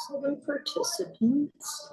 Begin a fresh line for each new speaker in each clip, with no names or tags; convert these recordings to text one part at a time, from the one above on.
Seven participants.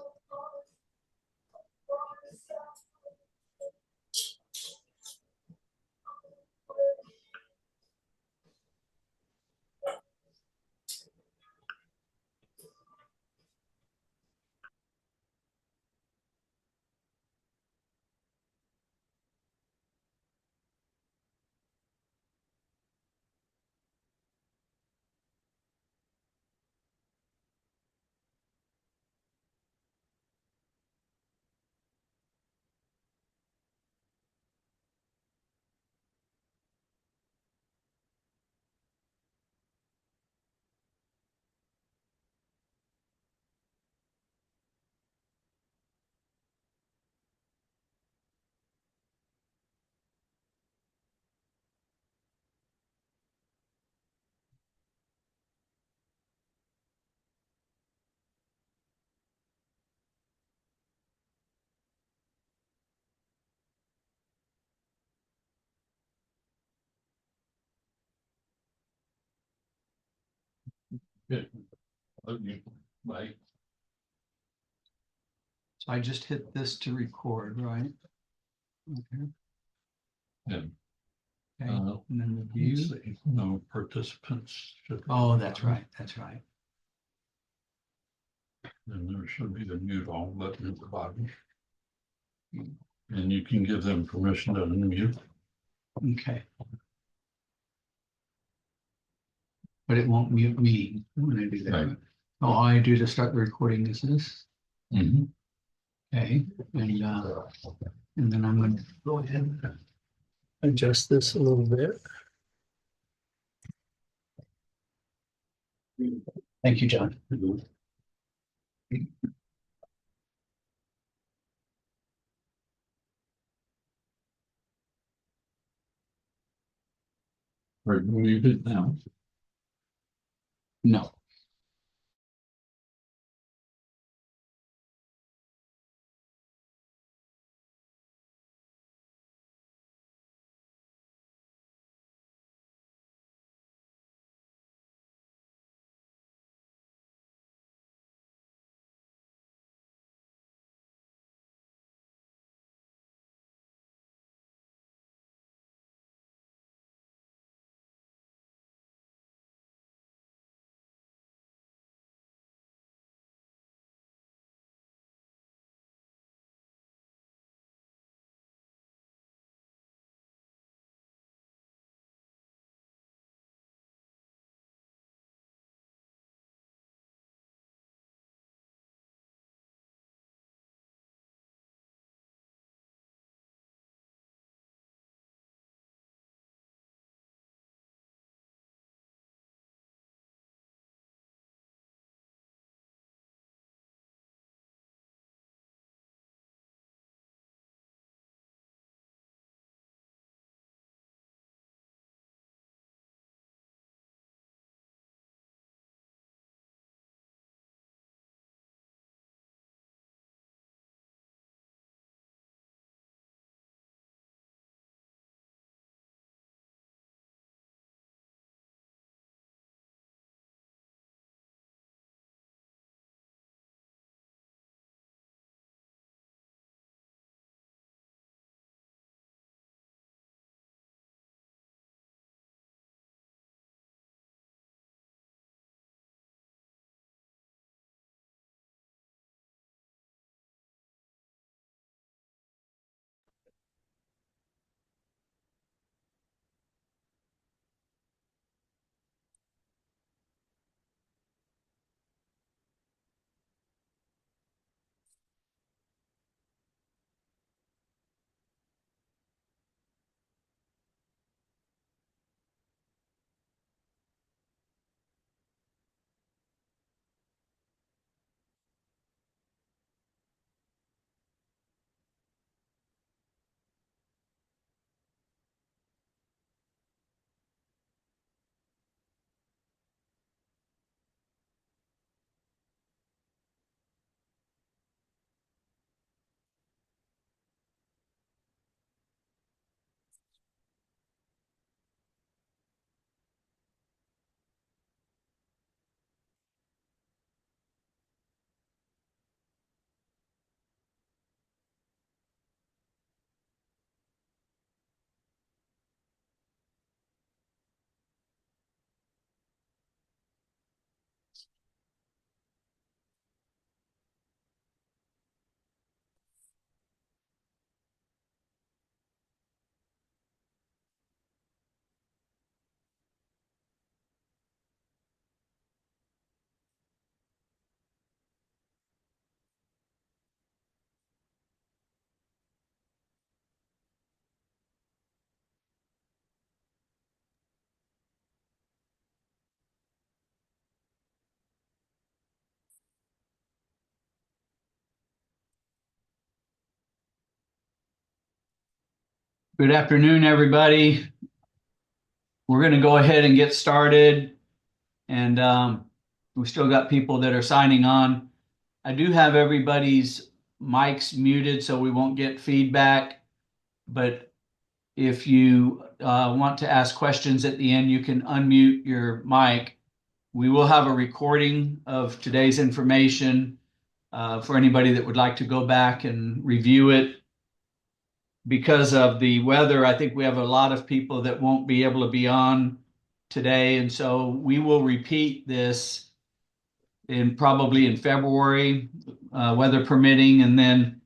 Good. Right.
So I just hit this to record, right? Okay.
Yeah.
Okay. And then the view.
Let's see. No participants.
Oh, that's right. That's right.
And there should be the mute all button at the bottom. And you can give them permission to unmute.
Okay. But it won't mute me when I do that.
Right.
All I do to start the recording is this.
Mm-hmm.
Okay. And then I'm going to go ahead and adjust this a little bit. Thank you, John.
Are you muted now?
No. Good afternoon, everybody. We're going to go ahead and get started, and we still got people that are signing on. I do have everybody's mics muted so we won't get feedback, but if you want to ask questions at the end, you can unmute your mic. We will have a recording of today's information for anybody that would like to go back and review it. Because of the weather, I think we have a lot of people that won't be able to be on today. And so we will repeat this probably in February, weather permitting. And then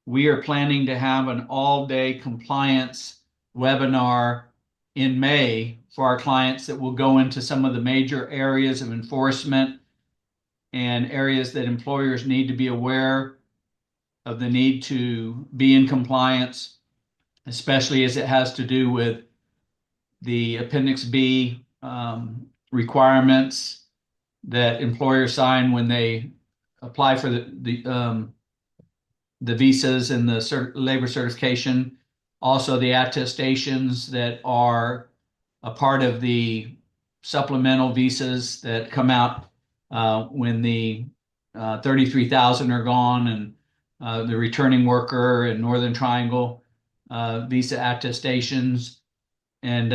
we are planning to have an all-day compliance webinar in May for our clients that will go into some of the major areas of enforcement and areas that employers need to be aware of the need to be in compliance, especially as it has to do with the Appendix B requirements that employers sign when they apply for the visas and the labor certification. Also, the attestations that are a part of the supplemental visas that come out when the 33,000 are gone, and the returning worker and Northern Triangle visa attestations. And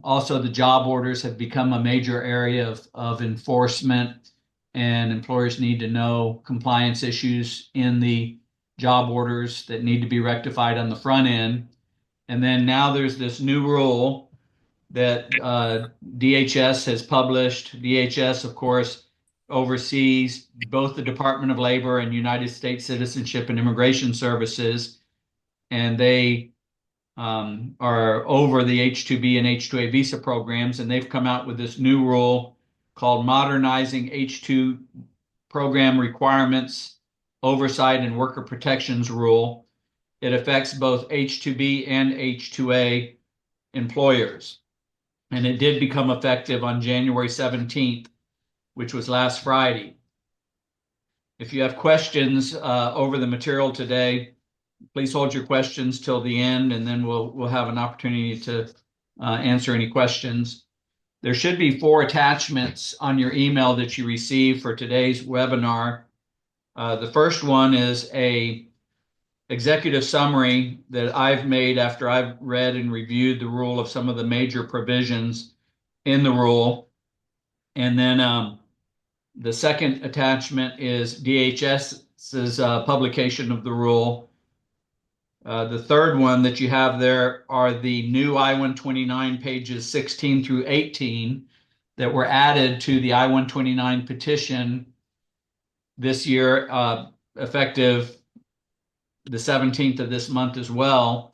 also the job orders have become a major area of enforcement, and employers need to know compliance issues in the job orders that need to be rectified on the front end. And then now there's this new rule that DHS has published. DHS, of course, oversees both the Department of Labor and United States Citizenship and Immigration Services, and they are over the H-2B and H-2A visa programs, and they've come out with this new rule called Modernizing H-2 Program Requirements, Oversight, and Worker Protections Rule. It affects both H-2B and H-2A employers, and it did become effective on January 17th, which was last Friday. If you have questions over the material today, please hold your questions till the end, and then we'll have an opportunity to answer any questions. There should be 4 attachments on your email that you receive for today's webinar. The first one is a executive summary that I've made after I've read and reviewed the rule of some of the major provisions in the rule. And then the second attachment is DHS's publication of the rule. The third one that you have there are the new I-129 pages 16 through 18 that were added to the I-129 petition this year, effective the 17th of this month as well.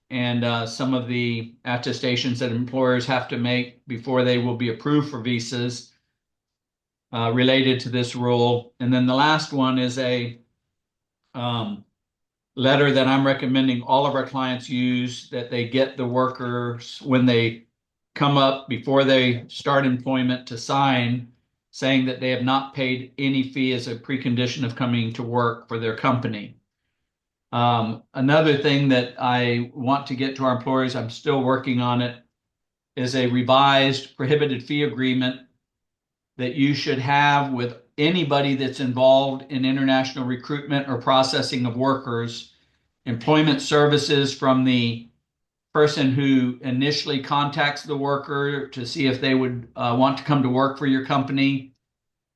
And some of the attestations that employers have to make before they will be approved for visas related to this rule. And then the last one is a letter that I'm recommending all of our clients use, that they get the workers when they come up before they start employment to sign, saying that they have not paid any fee as a precondition of coming to work for their company. Another thing that I want to get to our employers, I'm still working on it, is a revised prohibited fee agreement that you should have with anybody that's involved in international recruitment or processing of workers. Employment services from the person who initially contacts the worker to see if they would want to come to work for your company,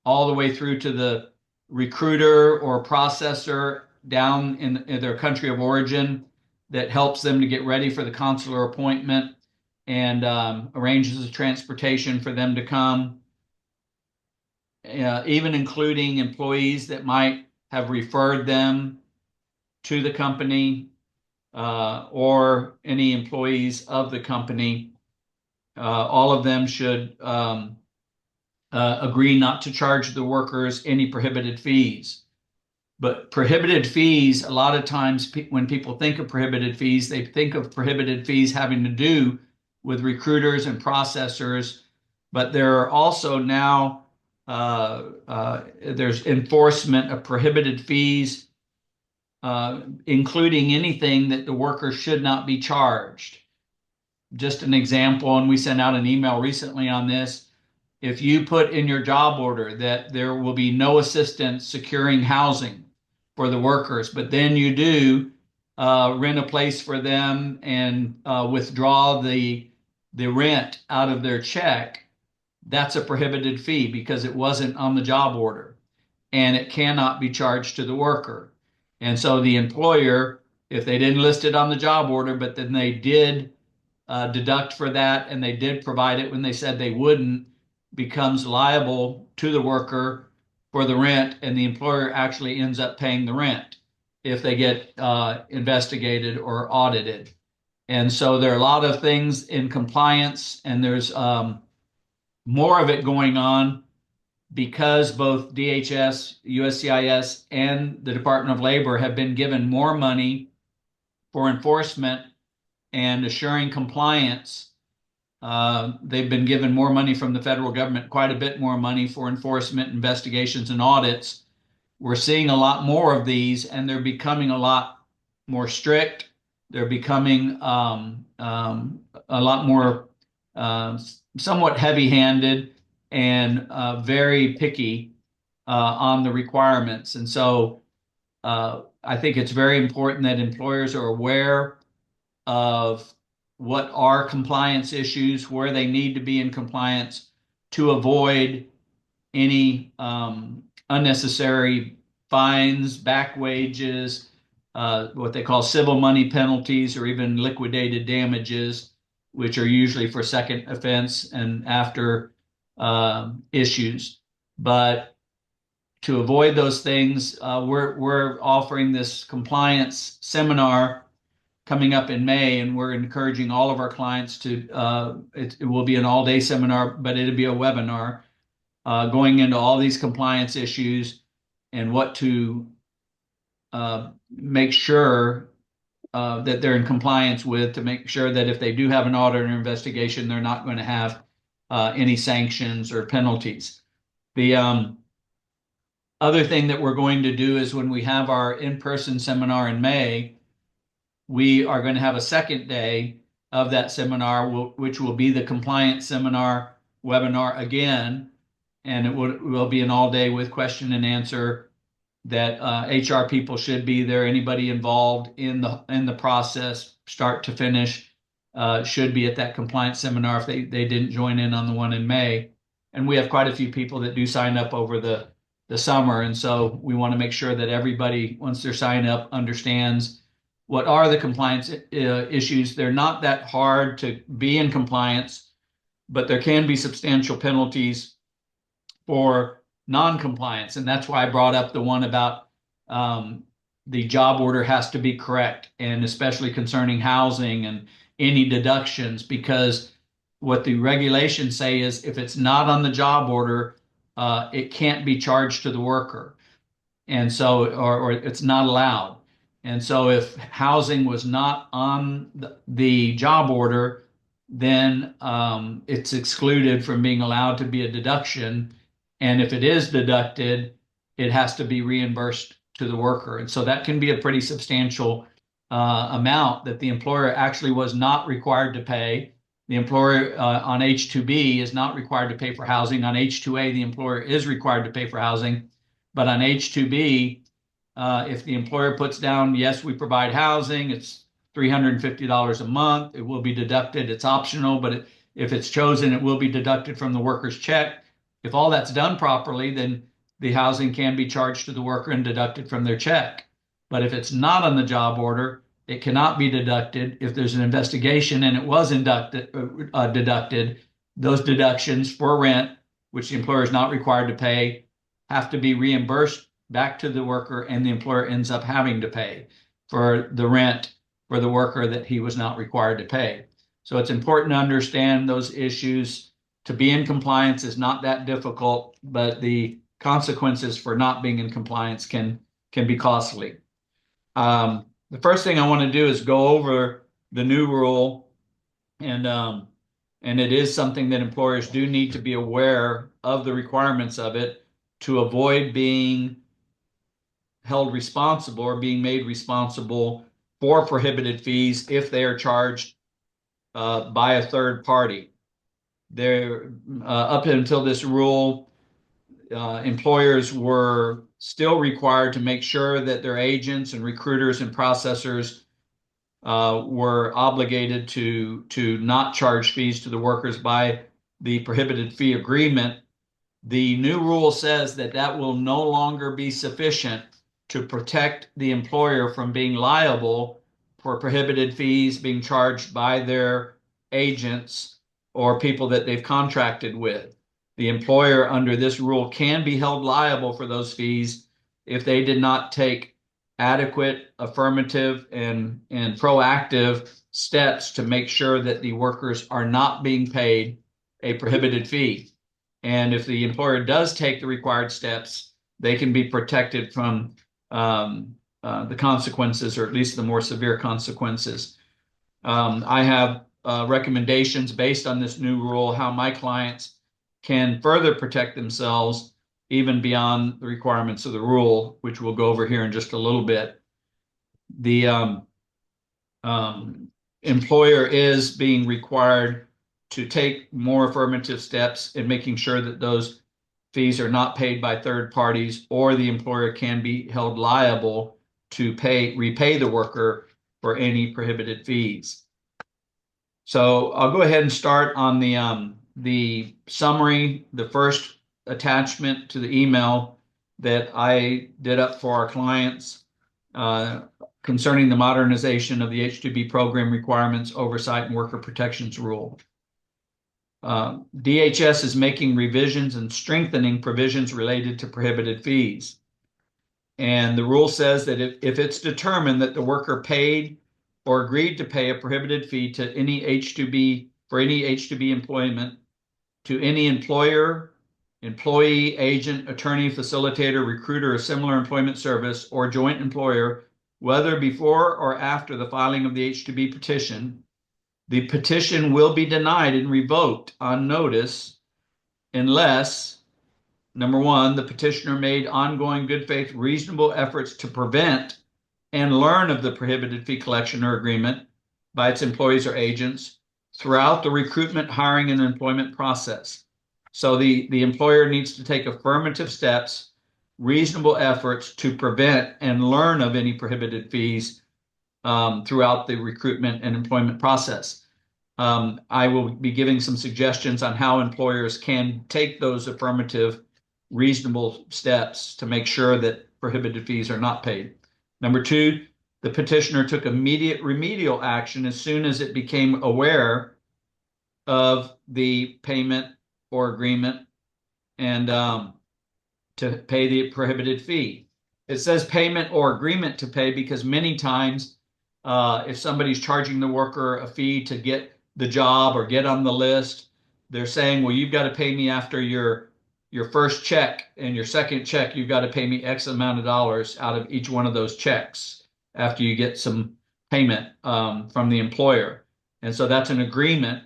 all the way through to the recruiter or processor down in their country of origin that helps them to get ready for the consular appointment and arranges the transportation for them to come. Even including employees that might have referred them to the company or any employees of the company. All of them should agree not to charge the workers any prohibited fees. But prohibited fees, a lot of times when people think of prohibited fees, they think of prohibited fees having to do with recruiters and processors. But there are also now, there's enforcement of prohibited fees including anything that the worker should not be charged. Just an example, and we sent out an email recently on this. If you put in your job order that there will be no assistance securing housing for the workers, but then you do rent a place for them and withdraw the rent out of their check, that's a prohibited fee because it wasn't on the job order and it cannot be charged to the worker. And so the employer, if they didn't list it on the job order, but then they did deduct for that and they did provide it when they said they wouldn't, becomes liable to the worker for the rent, and the employer actually ends up paying the rent if they get investigated or audited. And so there are a lot of things in compliance, and there's more of it going on because both DHS, USCIS, and the Department of Labor have been given more money for enforcement and assuring compliance. They've been given more money from the federal government, quite a bit more money for enforcement, investigations, and audits. We're seeing a lot more of these, and they're becoming a lot more strict. They're becoming a lot more somewhat heavy-handed and very picky on the requirements. And so I think it's very important that employers are aware of what are compliance issues, where they need to be in compliance to avoid any unnecessary fines, back wages, what they call civil money penalties, or even liquidated damages, which are usually for second offense and after issues. But to avoid those things, we're offering this compliance seminar coming up in May, and we're encouraging all of our clients to, it will be an all-day seminar, but it'll be a webinar going into all these compliance issues and what to make sure that they're in compliance with, to make sure that if they do have an audit or investigation, they're not going to have any sanctions or penalties. The other thing that we're going to do is when we have our in-person seminar in May, we are going to have a second day of that seminar, which will be the compliance seminar webinar again. And it will be an all day with question and answer that HR people should be there. Anybody involved in the process, start to finish, should be at that compliance seminar if they didn't join in on the one in May. And we have quite a few people that do sign up over the summer. And so we want to make sure that everybody, once they're signed up, understands what are the compliance issues. They're not that hard to be in compliance, but there can be substantial penalties for non-compliance. And that's why I brought up the one about the job order has to be correct, and especially concerning housing and any deductions, because what the regulations say is if it's not on the job order, it can't be charged to the worker. And so, or it's not allowed. And so if housing was not on the job order, then it's excluded from being allowed to be a deduction. And if it is deducted, it has to be reimbursed to the worker. And so that can be a pretty substantial amount that the employer actually was not required to pay. The employer on H-2B is not required to pay for housing. On H-2A, the employer is required to pay for housing. But on H-2B, if the employer puts down, yes, we provide housing, it's $350 a month, it will be deducted. It's optional, but if it's chosen, it will be deducted from the worker's check. If all that's done properly, then the housing can be charged to the worker and deducted from their check. But if it's not on the job order, it cannot be deducted. If there's an investigation and it was deducted, those deductions for rent, which the employer is not required to pay, have to be reimbursed back to the worker, and the employer ends up having to pay for the rent for the worker that he was not required to pay. So it's important to understand those issues. To be in compliance is not that difficult, but the consequences for not being in compliance can be costly. The first thing I want to do is go over the new rule, and it is something that employers do need to be aware of the requirements of it to avoid being held responsible or being made responsible for prohibited fees if they are charged by a third party. There, up until this rule, employers were still required to make sure that their agents and recruiters and processors were obligated to not charge fees to the workers by the prohibited fee agreement. The new rule says that that will no longer be sufficient to protect the employer from being liable for prohibited fees being charged by their agents or people that they've contracted with. The employer under this rule can be held liable for those fees if they did not take adequate, affirmative, and proactive steps to make sure that the workers are not being paid a prohibited fee. And if the employer does take the required steps, they can be protected from the consequences, or at least the more severe consequences. I have recommendations based on this new rule, how my clients can further protect themselves even beyond the requirements of the rule, which we'll go over here in just a little bit. The employer is being required to take more affirmative steps in making sure that those fees are not paid by third parties, or the employer can be held liable to repay the worker for any prohibited fees. So I'll go ahead and start on the summary, the first attachment to the email that I did up for our clients concerning the modernization of the H-2B program requirements, oversight, and worker protections rule. DHS is making revisions and strengthening provisions related to prohibited fees. And the rule says that if it's determined that the worker paid or agreed to pay a prohibited fee to any H-2B, for any H-2B employment, to any employer, employee, agent, attorney, facilitator, recruiter, or similar employment service, or joint employer, whether before or after the filing of the H-2B petition, the petition will be denied and revoked on notice unless, number one, the petitioner made ongoing good faith, reasonable efforts to prevent and learn of the prohibited fee collection or agreement by its employees or agents throughout the recruitment, hiring, and employment process. So the employer needs to take affirmative steps, reasonable efforts to prevent and learn of any prohibited fees throughout the recruitment and employment process. I will be giving some suggestions on how employers can take those affirmative, reasonable steps to make sure that prohibited fees are not paid. Number two, the petitioner took immediate remedial action as soon as it became aware of the payment or agreement and to pay the prohibited fee. It says payment or agreement to pay because many times if somebody's charging the worker a fee to get the job or get on the list, they're saying, well, you've got to pay me after your first check, and your second check, you've got to pay me X amount of dollars out of each one of those checks after you get some payment from the employer. And so that's an agreement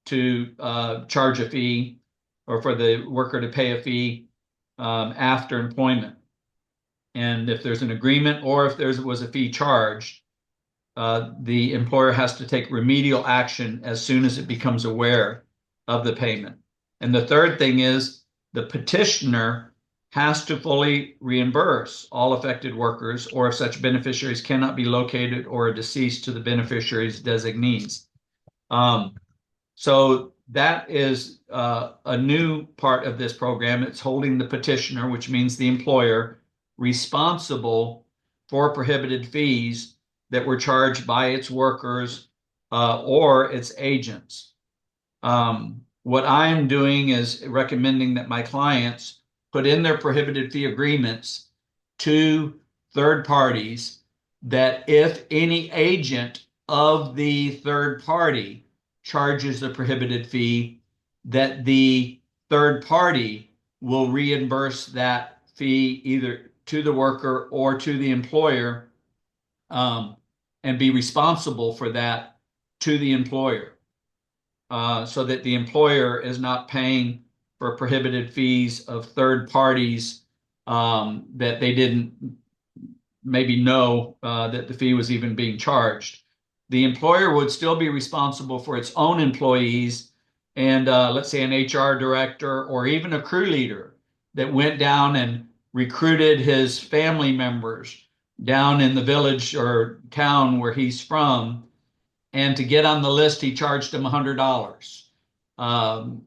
to charge a fee, or for the worker to pay a fee after employment. And if there's an agreement or if there was a fee charged, the employer has to take remedial action as soon as it becomes aware of the payment. And the third thing is the petitioner has to fully reimburse all affected workers, or if such beneficiaries cannot be located or are deceased, to the beneficiary's designees. So that is a new part of this program. It's holding the petitioner, which means the employer, responsible for prohibited fees that were charged by its workers or its agents. What I'm doing is recommending that my clients put in their prohibited fee agreements to third parties that if any agent of the third party charges a prohibited fee, that the third party will reimburse that fee either to the worker or to the employer, and be responsible for that to the employer, so that the employer is not paying for prohibited fees of third parties that they didn't maybe know that the fee was even being charged. The employer would still be responsible for its own employees, and let's say an HR director or even a crew leader that went down and recruited his family members down in the village or town where he's from, and to get on the list, he charged them $100.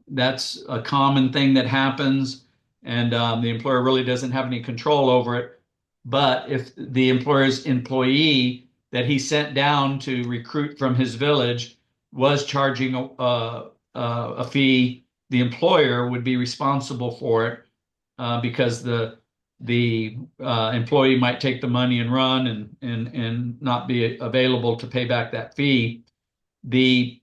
That's a common thing that happens, and the employer really doesn't have any control over it. But if the employer's employee that he sent down to recruit from his village was charging a fee, the employer would be responsible for it because the employee might take the money and run and not be available to pay back that fee. The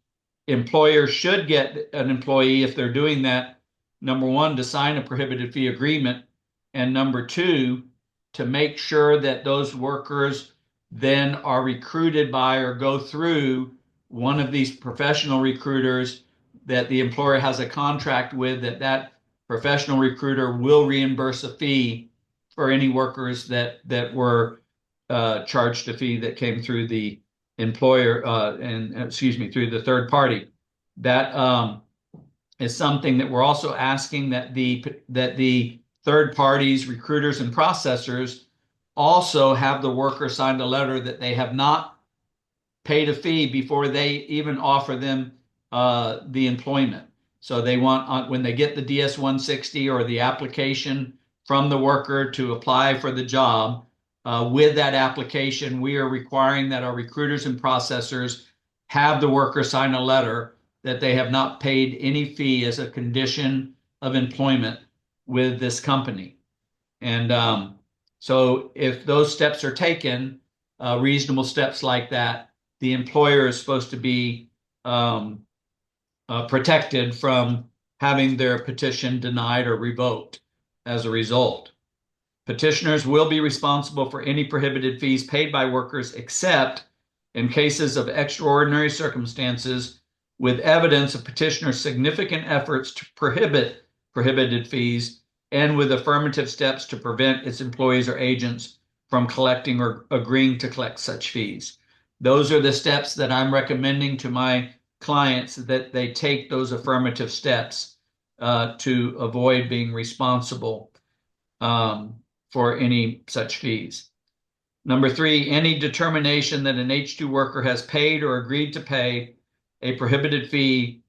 employer should get an employee, if they're doing that, number one, to sign a prohibited fee agreement, and number two, to make sure that those workers then are recruited by or go through one of these professional recruiters that the employer has a contract with, that professional recruiter will reimburse a fee for any workers that were charged a fee that came through the employer through the third party. That is something that we're also asking that the third parties, recruiters and processors also have the worker sign a letter that they have not paid a fee before they even offer them the employment. So they want, when they get the DS-160 or the application from the worker to apply for the job, with that application, we are requiring that our recruiters and processors have the worker sign a letter that they have not paid any fee as a condition of employment with this company. And so if those steps are taken, reasonable steps like that, the employer is supposed to be protected from having their petition denied or revoked as a result. Petitioners will be responsible for any prohibited fees paid by workers except in cases of extraordinary circumstances with evidence of petitioner's significant efforts to prohibit prohibited fees and with affirmative steps to prevent its employees or agents from collecting or agreeing to collect such fees. Those are the steps that I'm recommending to my clients, that they take those affirmative steps to avoid being responsible for any such fees. Number three, any determination that an H-2 worker has paid or agreed to pay a prohibited fee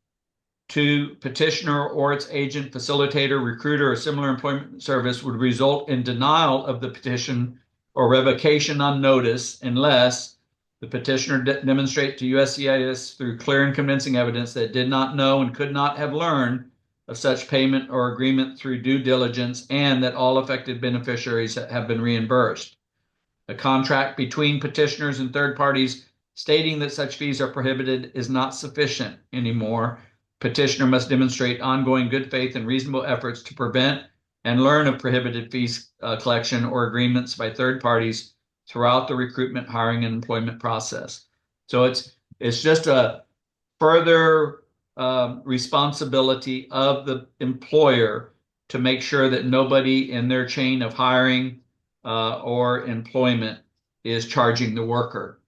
to petitioner or its agent, facilitator, recruiter, or similar employment service would result in denial of the petition or revocation on notice unless the petitioner demonstrate to USCIS through clear and convincing evidence that did not know and could not have learned of such payment or agreement through due diligence, and that all affected beneficiaries have been reimbursed. A contract between petitioners and third parties stating that such fees are prohibited is not sufficient anymore. Petitioner must demonstrate ongoing good faith and reasonable efforts to prevent and learn of prohibited fees collection or agreements by third parties throughout the recruitment, hiring, and employment process. So it's just a further responsibility of the employer to make sure that nobody in their chain of hiring or employment is charging the worker.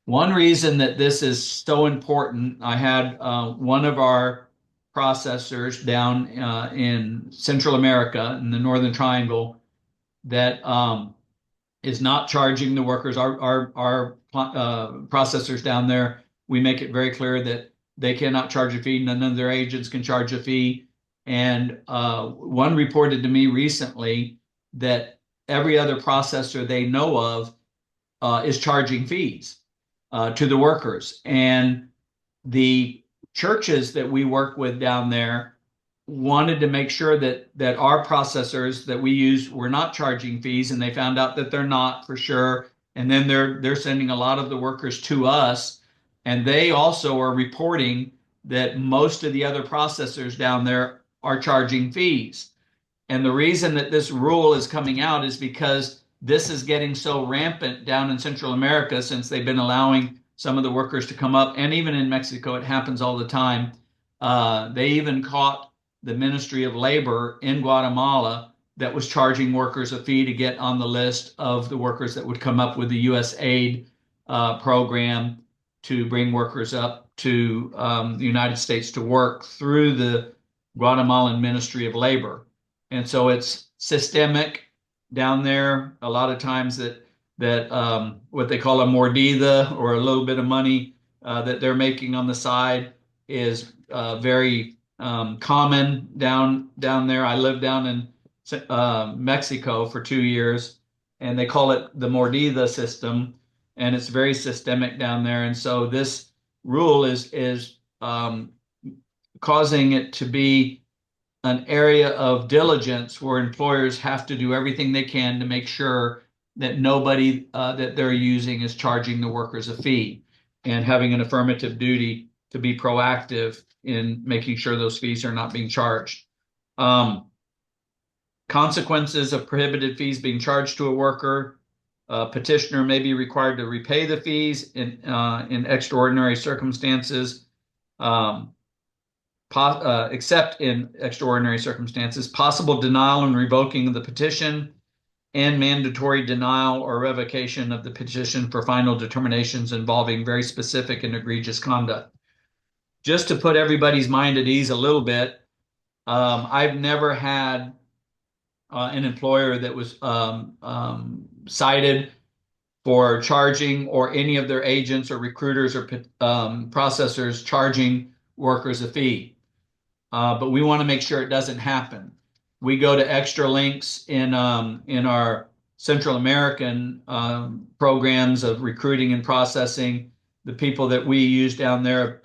One reason that this is so important, I had one of our processors down in Central America, in the Northern Triangle, that is not charging the workers. Our processors down there, we make it very clear that they cannot charge a fee. None of their agents can charge a fee. And one reported to me recently that every other processor they know of is charging fees to the workers. And the churches that we work with down there wanted to make sure that our processors that we use were not charging fees, and they found out that they're not for sure. And then they're sending a lot of the workers to us, and they also are reporting that most of the other processors down there are charging fees. And the reason that this rule is coming out is because this is getting so rampant down in Central America, since they've been allowing some of the workers to come up. And even in Mexico, it happens all the time. They even caught the Ministry of Labor in Guatemala that was charging workers a fee to get on the list of the workers that would come up with the USAID program to bring workers up to the United States to work through the Guatemalan Ministry of Labor. And so it's systemic down there. A lot of times that what they call a mordida, or a little bit of money that they're making on the side, is very common down there. I lived down in Mexico for 2 years, and they call it the mordida system, and it's very systemic down there. And so this rule is causing it to be an area of diligence where employers have to do everything they can to make sure that nobody that they're using is charging the workers a fee, and having an affirmative duty to be proactive in making sure those fees are not being charged. Consequences of prohibited fees being charged to a worker: petitioner may be required to repay the fees in extraordinary circumstances, except in extraordinary circumstances. Possible denial and revoking of the petition, and mandatory denial or revocation of the petition for final determinations involving very specific and egregious conduct. Just to put everybody's mind at ease a little bit, I've never had an employer that was cited for charging, or any of their agents or recruiters or processors charging workers a fee. But we want to make sure it doesn't happen. We go to extra links in our Central American programs of recruiting and processing. The people that we use down there,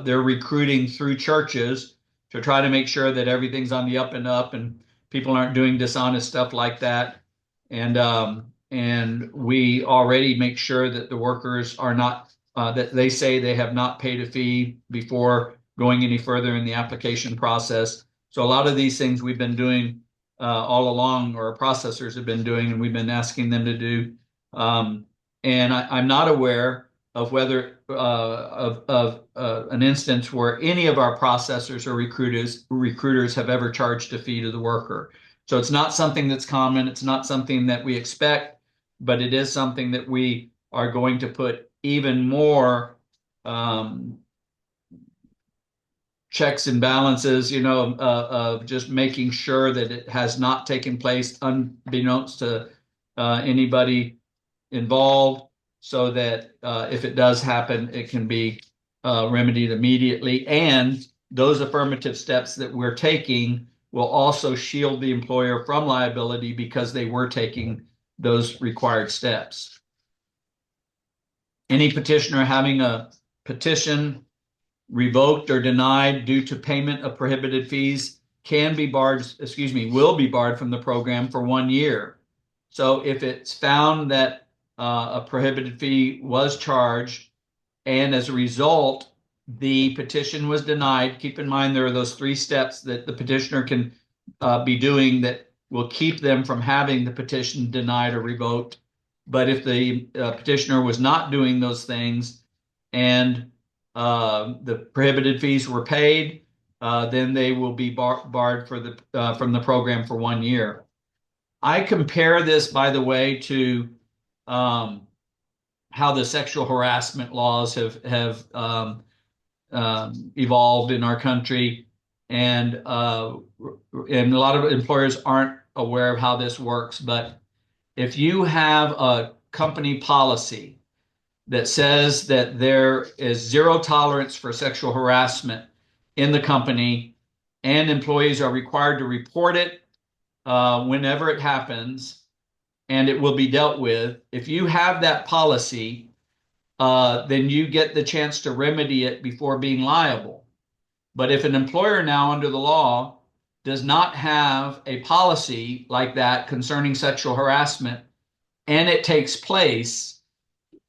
they're recruiting through churches to try to make sure that everything's on the up and up, and people aren't doing dishonest stuff like that. And we already make sure that the workers are not, that they say they have not paid a fee before going any further in the application process. So a lot of these things we've been doing all along, or processors have been doing, and we've been asking them to do. And I'm not aware of whether an instance where any of our processors or recruiters have ever charged a fee to the worker. So it's not something that's common. It's not something that we expect, but it is something that we are going to put even more checks and balances, of just making sure that it has not taken place unbeknownst to anybody involved, so that if it does happen, it can be remedied immediately. And those affirmative steps that we're taking will also shield the employer from liability, because they were taking those required steps. Any petitioner having a petition revoked or denied due to payment of prohibited fees will be barred from the program for 1 year. So if it's found that a prohibited fee was charged, and as a result the petition was denied, keep in mind there are those 3 steps that the petitioner can be doing that will keep them from having the petition denied or revoked. But if the petitioner was not doing those things, and the prohibited fees were paid, then they will be barred from the program for 1 year. I compare this, by the way, to how the sexual harassment laws have evolved in our country, and a lot of employers aren't aware of how this works. But if you have a company policy that says that there is 0 tolerance for sexual harassment in the company, and employees are required to report it whenever it happens, and it will be dealt with. If you have that policy, then you get the chance to remedy it before being liable. But if an employer now, under the law, does not have a policy like that concerning sexual harassment, and it takes place,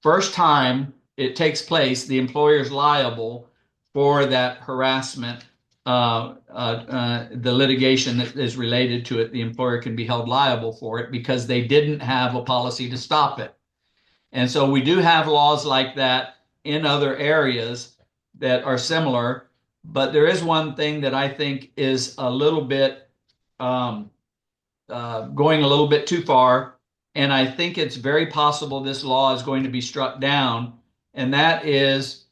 first time it takes place, the employer is liable for that harassment. The litigation that is related to it, the employer can be held liable for it, because they didn't have a policy to stop it. And so we do have laws like that in other areas that are similar. But there is one thing that I think is a little bit going a little bit too far. And I think it's very possible this law is going to be struck down. And that is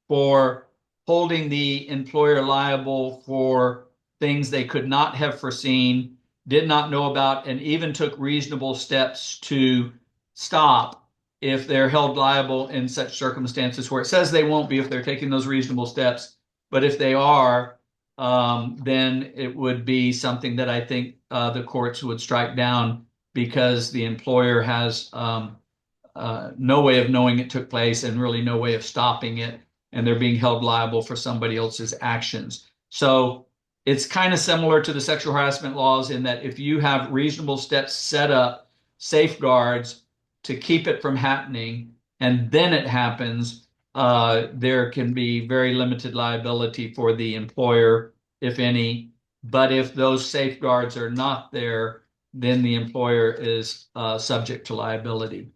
for holding the employer liable for things they could not have foreseen, did not know about, and even took reasonable steps to stop if they're held liable in such circumstances where it says they won't be if they're taking those reasonable steps. But if they are, then it would be something that I think the courts would strike down because the employer has no way of knowing it took place and really no way of stopping it, and they're being held liable for somebody else's actions. So it's kind of similar to the sexual harassment laws in that if you have reasonable steps set up, safeguards to keep it from happening, and then it happens, there can be very limited liability for the employer, if any. But if those safeguards are not there, then the employer is subject to liability.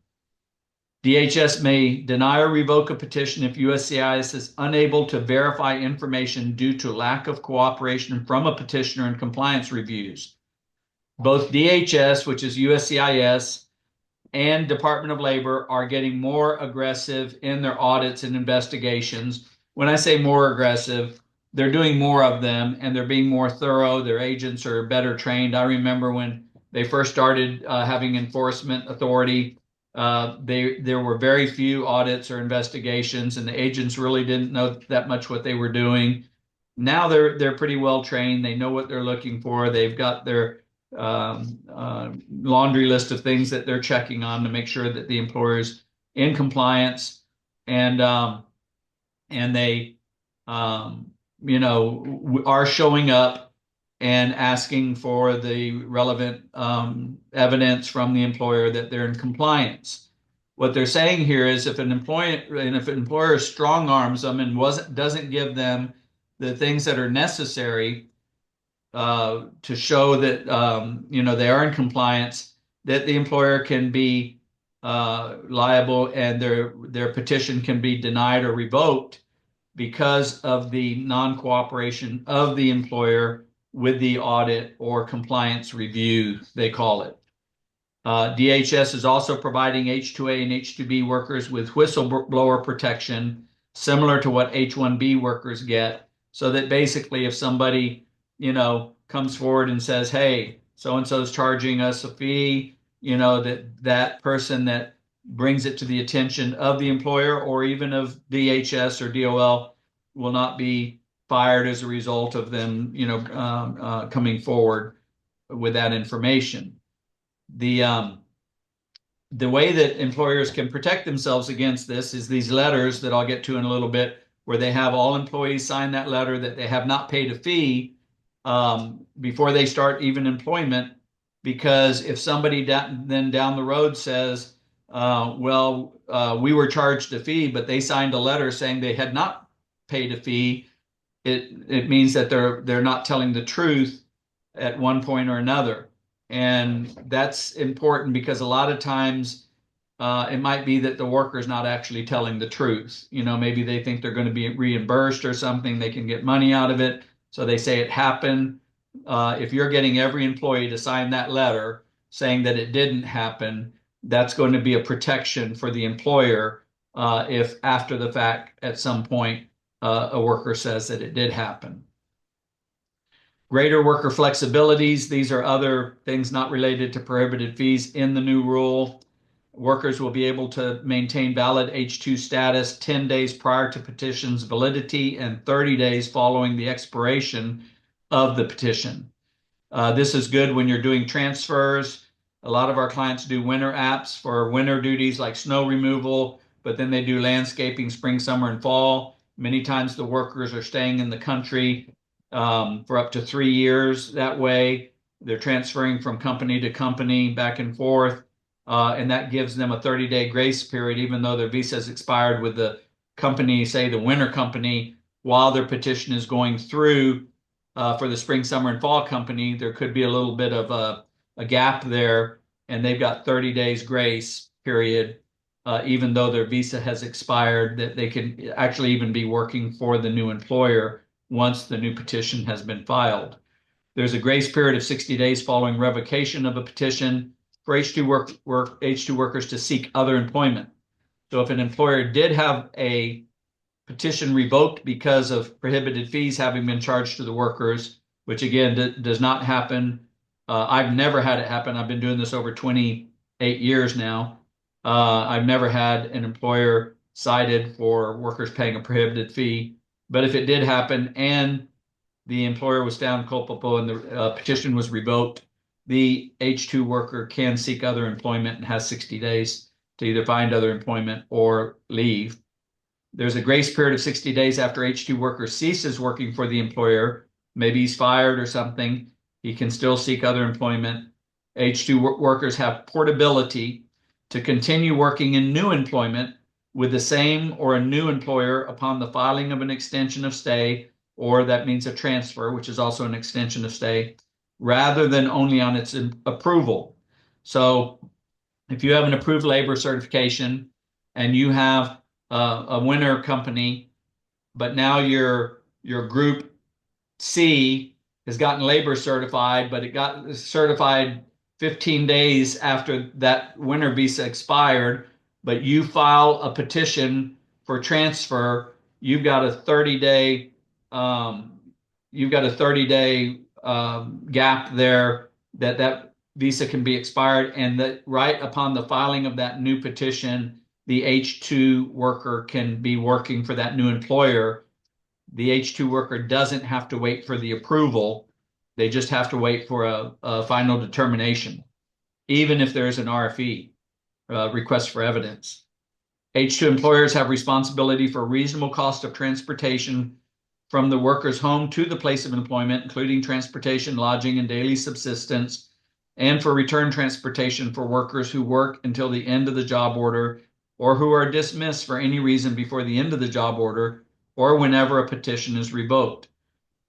DHS may deny or revoke a petition if USCIS is unable to verify information due to lack of cooperation from a petitioner in compliance reviews. Both DHS, which is USCIS, and Department of Labor are getting more aggressive in their audits and investigations. When I say more aggressive, they're doing more of them and they're being more thorough. Their agents are better trained. I remember when they first started having enforcement authority, there were very few audits or investigations, and the agents really didn't know that much what they were doing. Now they're pretty well trained. They know what they're looking for. They've got their laundry list of things that they're checking on to make sure that the employer's in compliance, and they are showing up and asking for the relevant evidence from the employer that they're in compliance. What they're saying here is if an employer strong arms them and doesn't give them the things that are necessary to show that they are in compliance, that the employer can be liable and their petition can be denied or revoked because of the non-cooperation of the employer with the audit or compliance review, they call it. DHS is also providing H-2A and H-2B workers with whistleblower protection, similar to what H-1B workers get, so that basically if somebody, comes forward and says, hey, so-and-so is charging us a fee, that person that brings it to the attention of the employer or even of DHS or DOL will not be fired as a result of them, coming forward with that information. The way that employers can protect themselves against this is these letters that I'll get to in a little bit, where they have all employees sign that letter that they have not paid a fee before they start even employment, because if somebody then down the road says, we were charged a fee, but they signed a letter saying they had not paid a fee, it means that they're not telling the truth at one point or another. And that's important because a lot of times it might be that the worker is not actually telling the truth. Maybe they think they're going to be reimbursed or something, they can get money out of it, so they say it happened. If you're getting every employee to sign that letter saying that it didn't happen, that's going to be a protection for the employer if after the fact at some point a worker says that it did happen. Greater worker flexibilities. These are other things not related to prohibited fees in the new rule. Workers will be able to maintain valid H-2 status 10 days prior to petition's validity and 30 days following the expiration of the petition. This is good when you're doing transfers. A lot of our clients do winter apps for winter duties like snow removal, but then they do landscaping spring, summer, and fall. Many times the workers are staying in the country for up to 3 years. That way, they're transferring from company to company back and forth, and that gives them a 30-day grace period, even though their visa has expired with the company, say the winter company, while their petition is going through for the spring, summer, and fall company. There could be a little bit of a gap there, and they've got 30 days grace period, even though their visa has expired, that they can actually even be working for the new employer once the new petition has been filed. There's a grace period of 60 days following revocation of a petition for H2 workers to seek other employment. So if an employer did have a petition revoked because of prohibited fees having been charged to the workers, which again does not happen. I've never had it happen. I've been doing this over 28 years now. I've never had an employer cited for workers paying a prohibited fee. But if it did happen and the employer was found culpable and the petition was revoked, the H2 worker can seek other employment and has 60 days to either find other employment or leave. There's a grace period of 60 days after H2 worker ceases working for the employer. Maybe he's fired or something. He can still seek other employment. H2 workers have portability to continue working in new employment with the same or a new employer upon the filing of an extension of stay, or that means a transfer, which is also an extension of stay, rather than only on its approval. So if you have an approved labor certification and you have a winter company, but now your group C has gotten labor certified, but it got certified 15 days after that winter visa expired, but you file a petition for transfer, you've got a 30-day gap there that visa can be expired, and that right upon the filing of that new petition, the H2 worker can be working for that new employer. The H2 worker doesn't have to wait for the approval. They just have to wait for a final determination, even if there's an RFE, request for evidence. H2 employers have responsibility for reasonable cost of transportation from the worker's home to the place of employment, including transportation, lodging, and daily subsistence, and for return transportation for workers who work until the end of the job order or who are dismissed for any reason before the end of the job order or whenever a petition is revoked.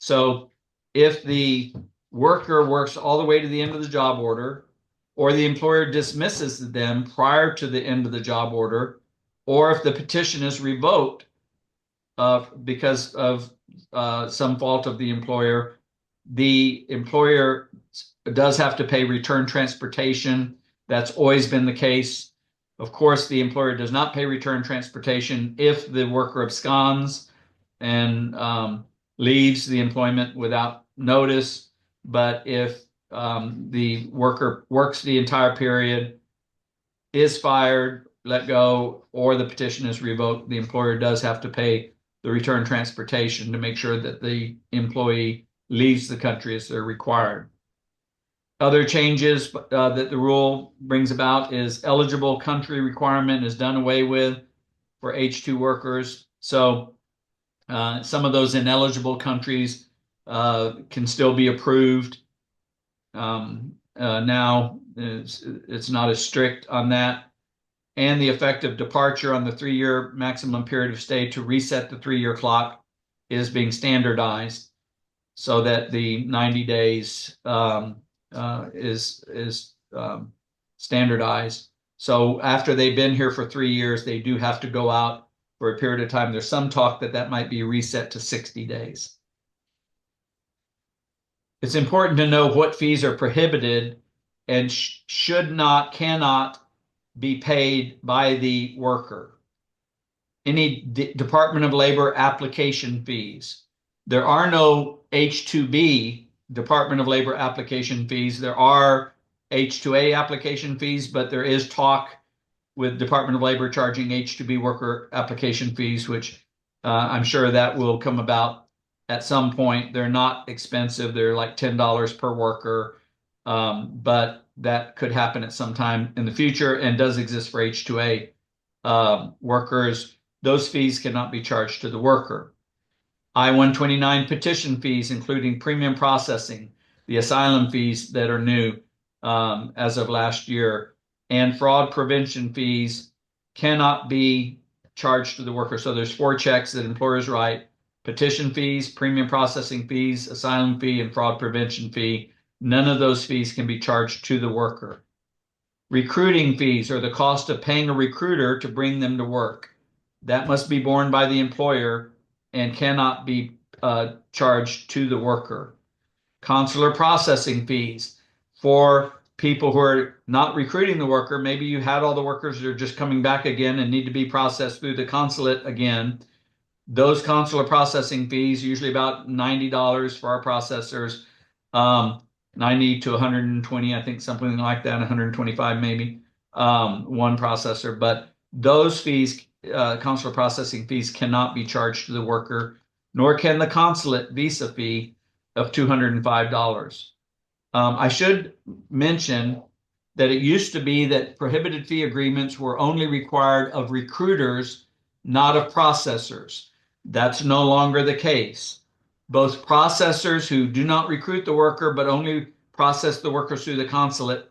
So if the worker works all the way to the end of the job order, or the employer dismisses them prior to the end of the job order, or if the petition is revoked because of some fault of the employer does have to pay return transportation. That's always been the case. Of course, the employer does not pay return transportation if the worker absconds and leaves the employment without notice. But if the worker works the entire period, is fired, let go, or the petition is revoked, the employer does have to pay the return transportation to make sure that the employee leaves the country as they're required. Other changes that the rule brings about is eligible country requirement is done away with for H2 workers. So some of those ineligible countries can still be approved. Now it's not as strict on that. And the effective departure on the 3-year maximum period of stay to reset the 3-year clock is being standardized so that the 90 days is standardized. So after they've been here for 3 years, they do have to go out for a period of time. There's some talk that might be reset to 60 days. It's important to know what fees are prohibited and cannot be paid by the worker. Any Department of Labor application fees. There are no H-2B Department of Labor application fees. There are H-2A application fees, but there is talk with Department of Labor charging H-2B worker application fees, which I'm sure that will come about at some point. They're not expensive. They're like $10 per worker, but that could happen at some time in the future and does exist for H-2A workers. Those fees cannot be charged to the worker. I-129 petition fees, including premium processing, the asylum fees that are new as of last year, and fraud prevention fees cannot be charged to the worker. So there's 4 checks that employers write: petition fees, premium processing fees, asylum fee, and fraud prevention fee. None of those fees can be charged to the worker. Recruiting fees are the cost of paying a recruiter to bring them to work. That must be borne by the employer and cannot be charged to the worker. consular processing fees for people who are not recruiting the worker. Maybe you had all the workers that are just coming back again and need to be processed through the consulate again. Those consular processing fees, usually about $90 for our processors, 90 to 120, I think something like that, 125 maybe, one processor. But those fees, consular processing fees, cannot be charged to the worker, nor can the consulate visa fee of $205. I should mention that it used to be that prohibited fee agreements were only required of recruiters, not of processors. That's no longer the case. Both processors who do not recruit the worker but only process the workers through the consulate,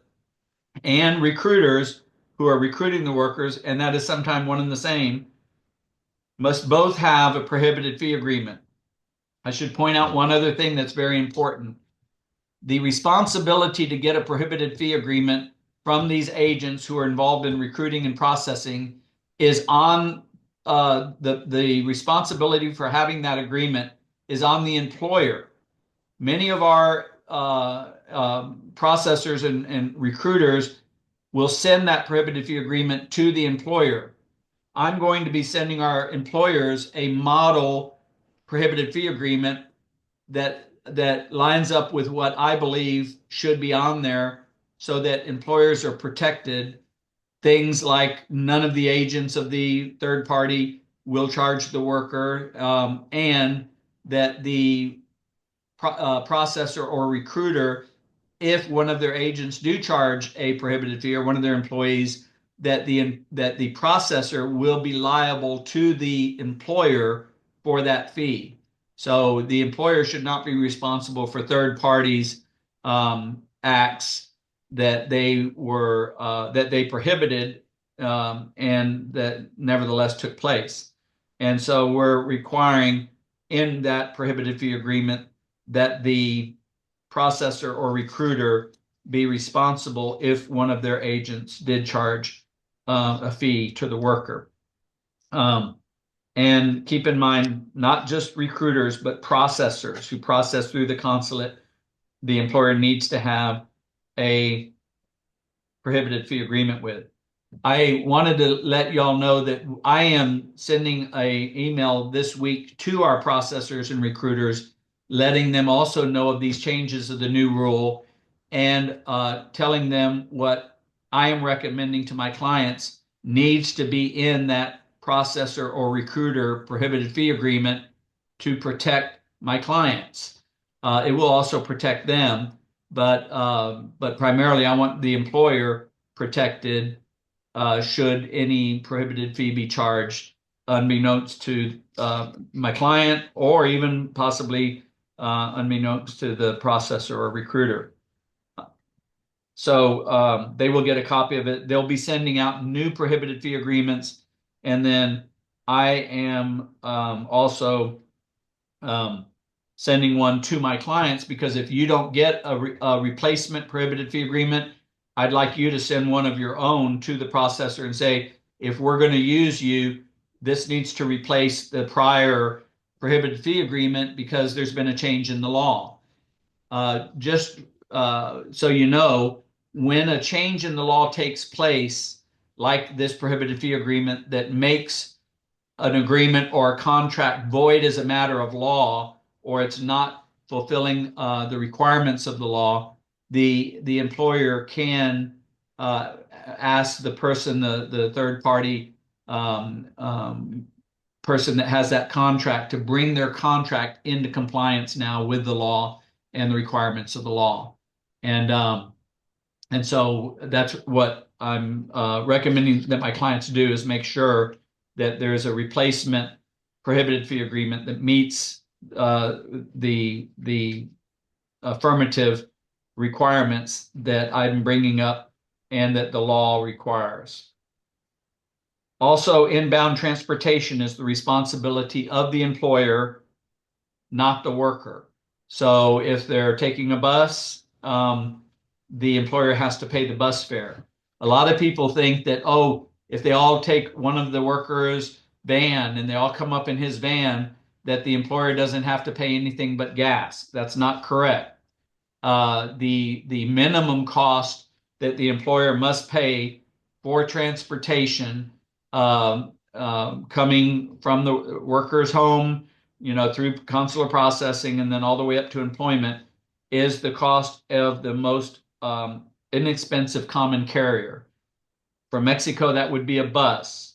and recruiters who are recruiting the workers, and that is sometimes one and the same, must both have a prohibited fee agreement. I should point out one other thing that's very important. The responsibility to get a prohibited fee agreement from these agents who are involved in recruiting and processing is on the responsibility for having that agreement is on the employer. Many of our processors and recruiters will send that prohibited fee agreement to the employer. I'm going to be sending our employers a model prohibited fee agreement that lines up with what I believe should be on there so that employers are protected. Things like none of the agents of the third party will charge the worker, and that the processor or recruiter, if one of their agents do charge a prohibited fee or one of their employees, that the processor will be liable to the employer for that fee. So the employer should not be responsible for third parties' acts that they prohibited and that nevertheless took place. And so we're requiring in that prohibited fee agreement that the processor or recruiter be responsible if one of their agents did charge a fee to the worker. And keep in mind, not just recruiters, but processors who process through the consulate, the employer needs to have a prohibited fee agreement with. I wanted to let y'all know that I am sending an email this week to our processors and recruiters, letting them also know of these changes of the new rule and telling them what I am recommending to my clients needs to be in that processor or recruiter prohibited fee agreement to protect my clients. It will also protect them, but primarily I want the employer protected should any prohibited fee be charged unbeknownst to my client or even possibly unbeknownst to the processor or recruiter. So they will get a copy of it. They'll be sending out new prohibited fee agreements. And then I am also sending one to my clients, because if you don't get a replacement prohibited fee agreement, I'd like you to send one of your own to the processor and say, if we're going to use you, this needs to replace the prior prohibited fee agreement because there's been a change in the law. Just so you know, when a change in the law takes place, like this prohibited fee agreement that makes an agreement or a contract void as a matter of law, or it's not fulfilling the requirements of the law, the employer can ask the person, the third party person that has that contract, to bring their contract into compliance now with the law and the requirements of the law. And so that's what I'm recommending that my clients do, is make sure that there's a replacement prohibited fee agreement that meets the affirmative requirements that I'm bringing up and that the law requires. Also, inbound transportation is the responsibility of the employer, not the worker. So if they're taking a bus, the employer has to pay the bus fare. A lot of people think that, oh, if they all take one of the workers' van and they all come up in his van, that the employer doesn't have to pay anything but gas. That's not correct. the minimum cost that the employer must pay for transportation coming from the worker's home, through consular processing and then all the way up to employment is the cost of the most inexpensive common carrier. From Mexico, that would be a bus.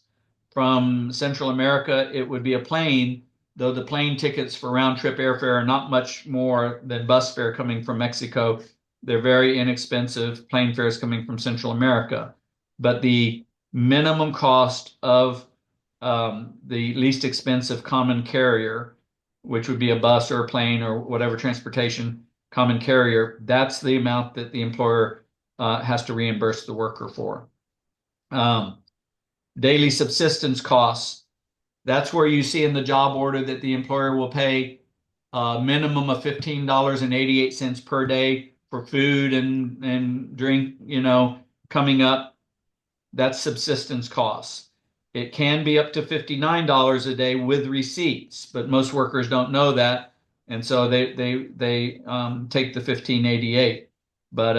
From Central America, it would be a plane, though the plane tickets for round trip airfare are not much more than bus fare coming from Mexico. They're very inexpensive plane fares coming from Central America. But the minimum cost of the least expensive common carrier, which would be a bus or a plane or whatever transportation common carrier, that's the amount that the employer has to reimburse the worker for. Daily subsistence costs, that's where you see in the job order that the employer will pay a minimum of $15.88 per day for food and drink, coming up. That's subsistence costs. It can be up to $59 a day with receipts, but most workers don't know that, and so they take the $15.88. But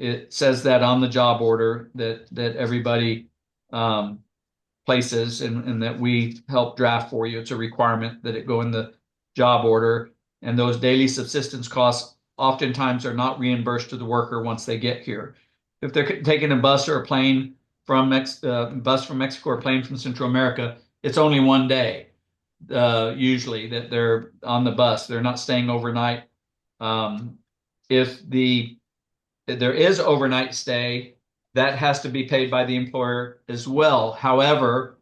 it says that on the job order that everybody places and that we help draft for you. It's a requirement that it go in the job order, and those daily subsistence costs oftentimes are not reimbursed to the worker once they get here. If they're taking a bus or a plane from bus from Mexico or plane from Central America, it's only one day usually that they're on the bus. They're not staying overnight. If there is overnight stay, that has to be paid by the employer as well. However,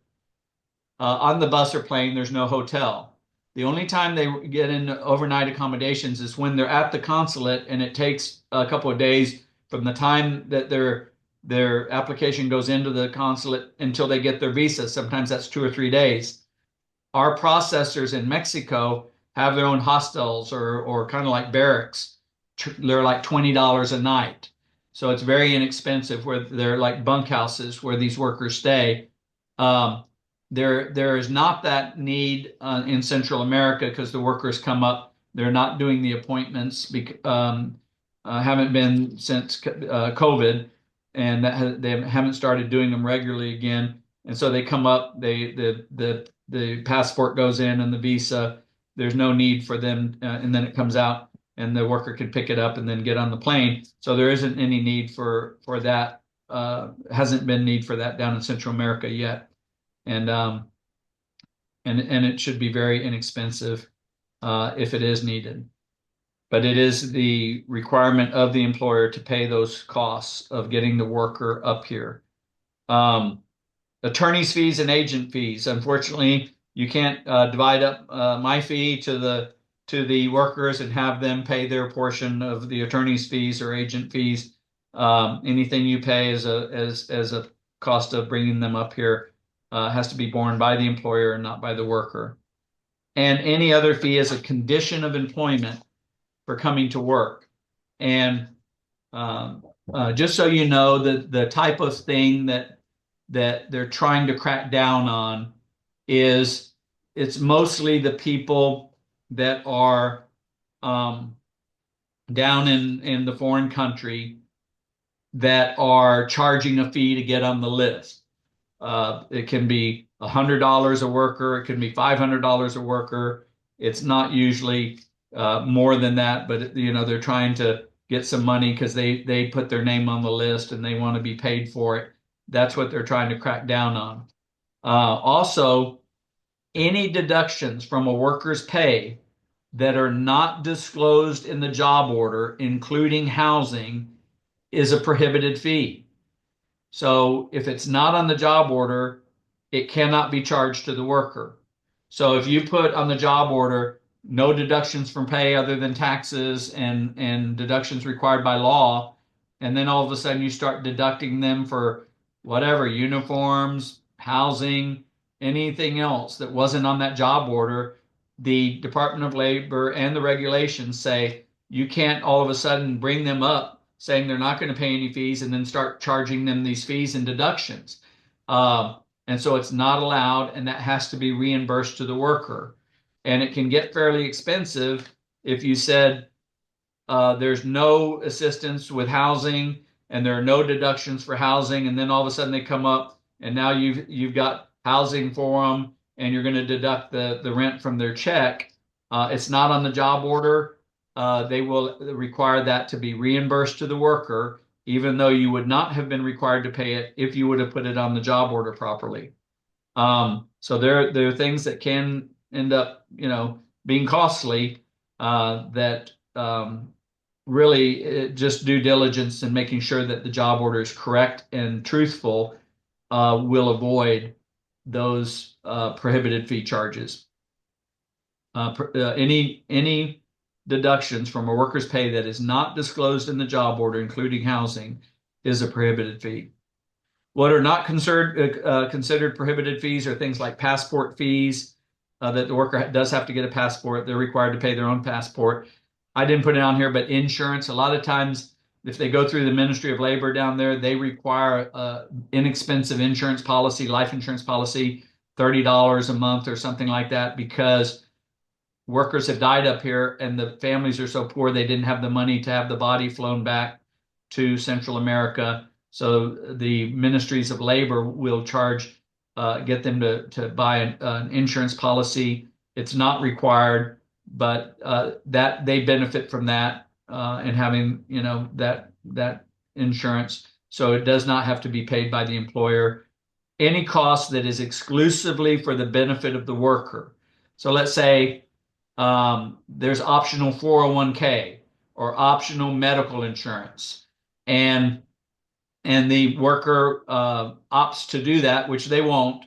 on the bus or plane, there's no hotel. The only time they get in overnight accommodations is when they're at the consulate, and it takes a couple of days from the time that their application goes into the consulate until they get their visa. Sometimes that's 2 or 3 days. Our processors in Mexico have their own hostels or kind of like barracks. They're like $20 a night. So it's very inexpensive, where they're like bunkhouses where these workers stay. There is not that need in Central America because the workers come up. They're not doing the appointments, haven't been since COVID, and they haven't started doing them regularly again. And so they come up, the passport goes in and the visa. There's no need for them, and then it comes out, and the worker can pick it up and then get on the plane. So there isn't any need for that. Hasn't been need for that down in Central America yet, and it should be very inexpensive if it is needed. But it is the requirement of the employer to pay those costs of getting the worker up here. Attorney's fees and agent fees. Unfortunately, you can't divide up my fee to the workers and have them pay their portion of the attorney's fees or agent fees. Anything you pay as a cost of bringing them up here has to be borne by the employer and not by the worker. And any other fee is a condition of employment for coming to work. And just so you know, the type of thing that they're trying to crack down on is it's mostly the people that are down in the foreign country that are charging a fee to get on the list. It can be $100 a worker. It can be $500 a worker. It's not usually more than that, but they're trying to get some money because they put their name on the list and they want to be paid for it. That's what they're trying to crack down on. Also, any deductions from a worker's pay that are not disclosed in the job order, including housing, is a prohibited fee. So if it's not on the job order, it cannot be charged to the worker. So if you put on the job order no deductions from pay other than taxes and deductions required by law, and then all of a sudden you start deducting them for whatever, uniforms, housing, anything else that wasn't on that job order, the Department of Labor and the regulations say you can't all of a sudden bring them up saying they're not going to pay any fees and then start charging them these fees and deductions. And so it's not allowed, and that has to be reimbursed to the worker. And it can get fairly expensive if you said, there's no assistance with housing, and there are no deductions for housing, and then all of a sudden they come up, and now you've got housing for them, and you're going to deduct the rent from their check. It's not on the job order. They will require that to be reimbursed to the worker, even though you would not have been required to pay it if you would have put it on the job order properly. So there are things that can end up, being costly, that really just due diligence and making sure that the job order is correct and truthful will avoid those prohibited fee charges. Any deductions from a worker's pay that is not disclosed in the job order, including housing, is a prohibited fee. What are not considered prohibited fees are things like passport fees, that the worker does have to get a passport. They're required to pay their own passport. I didn't put it on here, but insurance, a lot of times, if they go through the Ministry of Labor down there, they require inexpensive insurance policy, life insurance policy, $30 a month or something like that, because workers have died up here and the families are so poor they didn't have the money to have the body flown back to Central America. So the ministries of labor will charge, get them to buy an insurance policy. It's not required, but that they benefit from that and having that insurance. So it does not have to be paid by the employer. Any cost that is exclusively for the benefit of the worker. So let's say there's optional 401k or optional medical insurance, and the worker opts to do that, which they won't.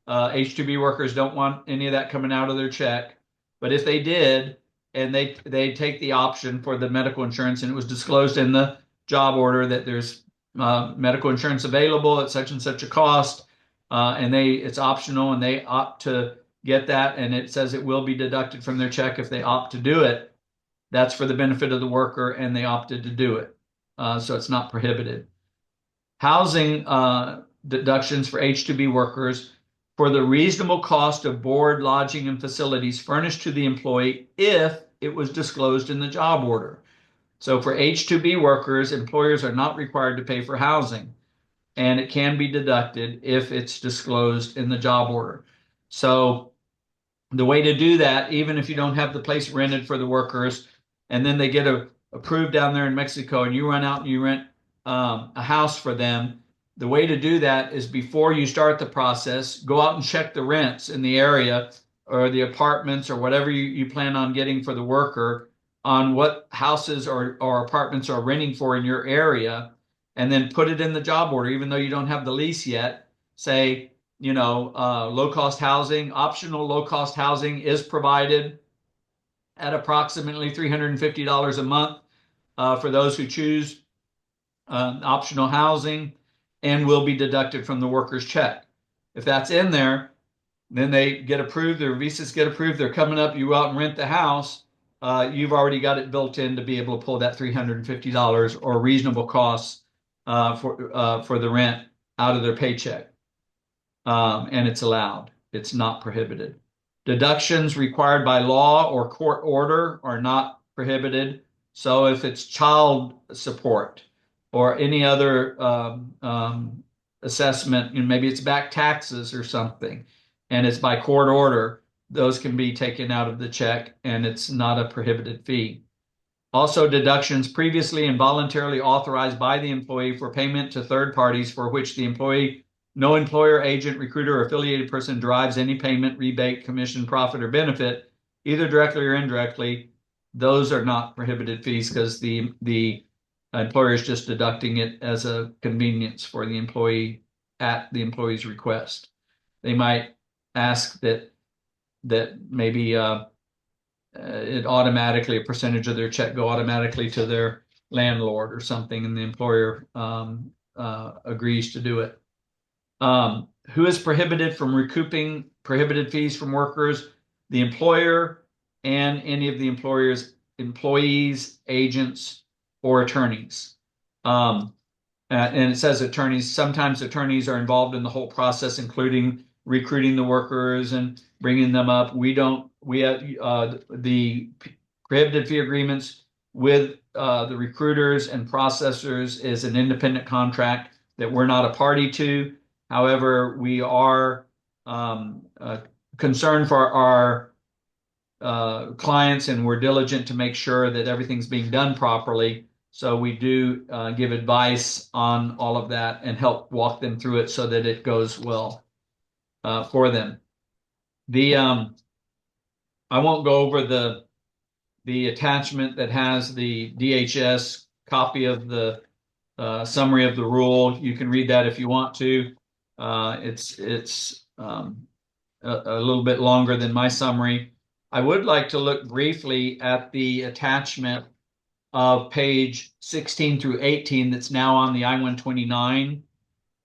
H-2B workers don't want any of that coming out of their check. But if they did, and they take the option for the medical insurance, and it was disclosed in the job order that there's medical insurance available at such and such a cost, and it's optional, and they opt to get that, and it says it will be deducted from their check if they opt to do it, that's for the benefit of the worker, and they opted to do it. So it's not prohibited. Housing deductions for H-2B workers for the reasonable cost of board, lodging, and facilities furnished to the employee if it was disclosed in the job order. So for H-2B workers, employers are not required to pay for housing, and it can be deducted if it's disclosed in the job order. So the way to do that, even if you don't have the place rented for the workers, and then they get approved down there in Mexico, and you run out and you rent a house for them, the way to do that is before you start the process, go out and check the rents in the area or the apartments or whatever you plan on getting for the worker on what houses or apartments are renting for in your area, and then put it in the job order, even though you don't have the lease yet. Say, low-cost housing, optional low-cost housing is provided at approximately $350 a month for those who choose optional housing, and will be deducted from the worker's check. If that's in there, then they get approved, their visas get approved, they're coming up, you go out and rent the house, you've already got it built in to be able to pull that $350 or reasonable costs for the rent out of their paycheck. And it's allowed. It's not prohibited. Deductions required by law or court order are not prohibited. So if it's child support or any other assessment, maybe it's back taxes or something, and it's by court order, those can be taken out of the check, and it's not a prohibited fee. Also, deductions previously and voluntarily authorized by the employee for payment to third parties for which the employee, no employer, agent, recruiter, or affiliated person derives any payment, rebate, commission, profit, or benefit, either directly or indirectly, those are not prohibited fees because the employer is just deducting it as a convenience for the employee at the employee's request. They might ask that maybe it automatically, a percentage of their check go automatically to their landlord or something, and the employer agrees to do it. Who is prohibited from recouping prohibited fees from workers? The employer and any of the employer's employees, agents, or attorneys. And it says attorneys. Sometimes attorneys are involved in the whole process, including recruiting the workers and bringing them up. We have the prohibited fee agreements with the recruiters and processors is an independent contract that we're not a party to. However, we are concerned for our clients, and we're diligent to make sure that everything's being done properly. So we do give advice on all of that and help walk them through it so that it goes well for them. I won't go over the attachment that has the DHS copy of the summary of the rule. You can read that if you want to. It's a little bit longer than my summary. I would like to look briefly at the attachment of page 16 through 18 that's now on the I-129,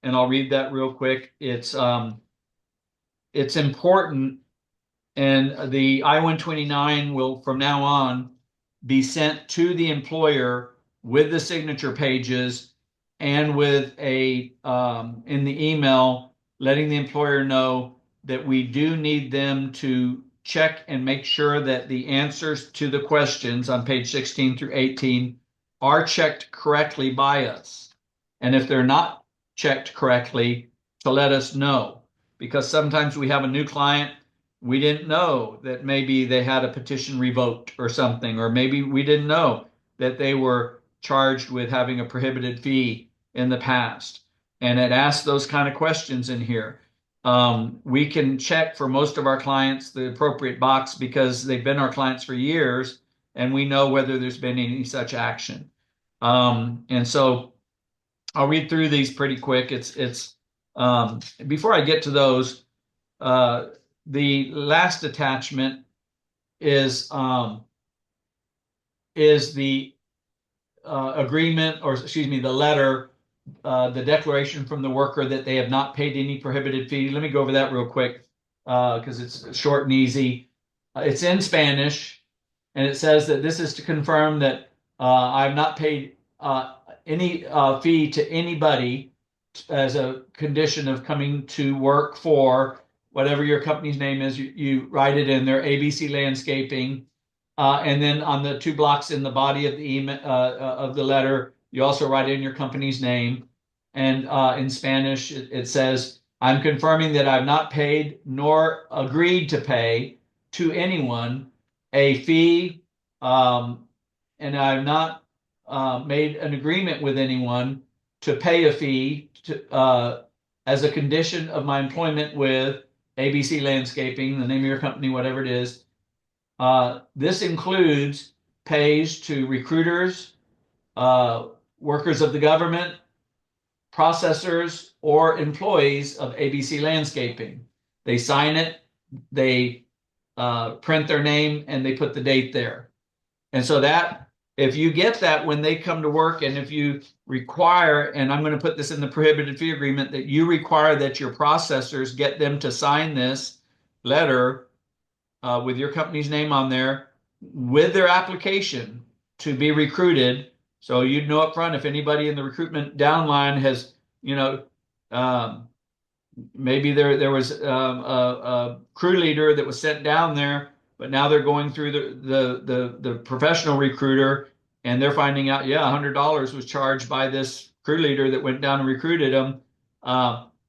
and I'll read that real quick. It's important, and the I-129 will from now on be sent to the employer with the signature pages and with a in the email letting the employer know that we do need them to check and make sure that the answers to the questions on page 16 through 18 are checked correctly by us. And if they're not checked correctly, to let us know. Because sometimes we have a new client, we didn't know that maybe they had a petition revoked or something, or maybe we didn't know that they were charged with having a prohibited fee in the past. And it asks those kind of questions in here. We can check for most of our clients the appropriate box because they've been our clients for years, and we know whether there's been any such action. And so I'll read through these pretty quick. Before I get to those, the last attachment is the agreement, or excuse me, the letter, the declaration from the worker that they have not paid any prohibited fee. Let me go over that real quick because it's short and easy. It's in Spanish, and it says that this is to confirm that I have not paid any fee to anybody as a condition of coming to work for whatever your company's name is. You write it in there, ABC Landscaping. And then on the 2 blocks in the body of the email of the letter, you also write in your company's name. And in Spanish, it says, I'm confirming that I've not paid nor agreed to pay to anyone a fee, and I've not made an agreement with anyone to pay a fee as a condition of my employment with ABC Landscaping, the name of your company, whatever it is. This includes pays to recruiters, workers of the government, processors, or employees of ABC Landscaping. They sign it, they print their name, and they put the date there. And so that, if you get that when they come to work, and if you require, and I'm going to put this in the prohibited fee agreement, that you require that your processors get them to sign this letter with your company's name on there with their application to be recruited. So you'd know up front if anybody in the recruitment downline has, maybe there was a crew leader that was sent down there, but now they're going through the professional recruiter, and they're finding out, $100 was charged by this crew leader that went down and recruited them.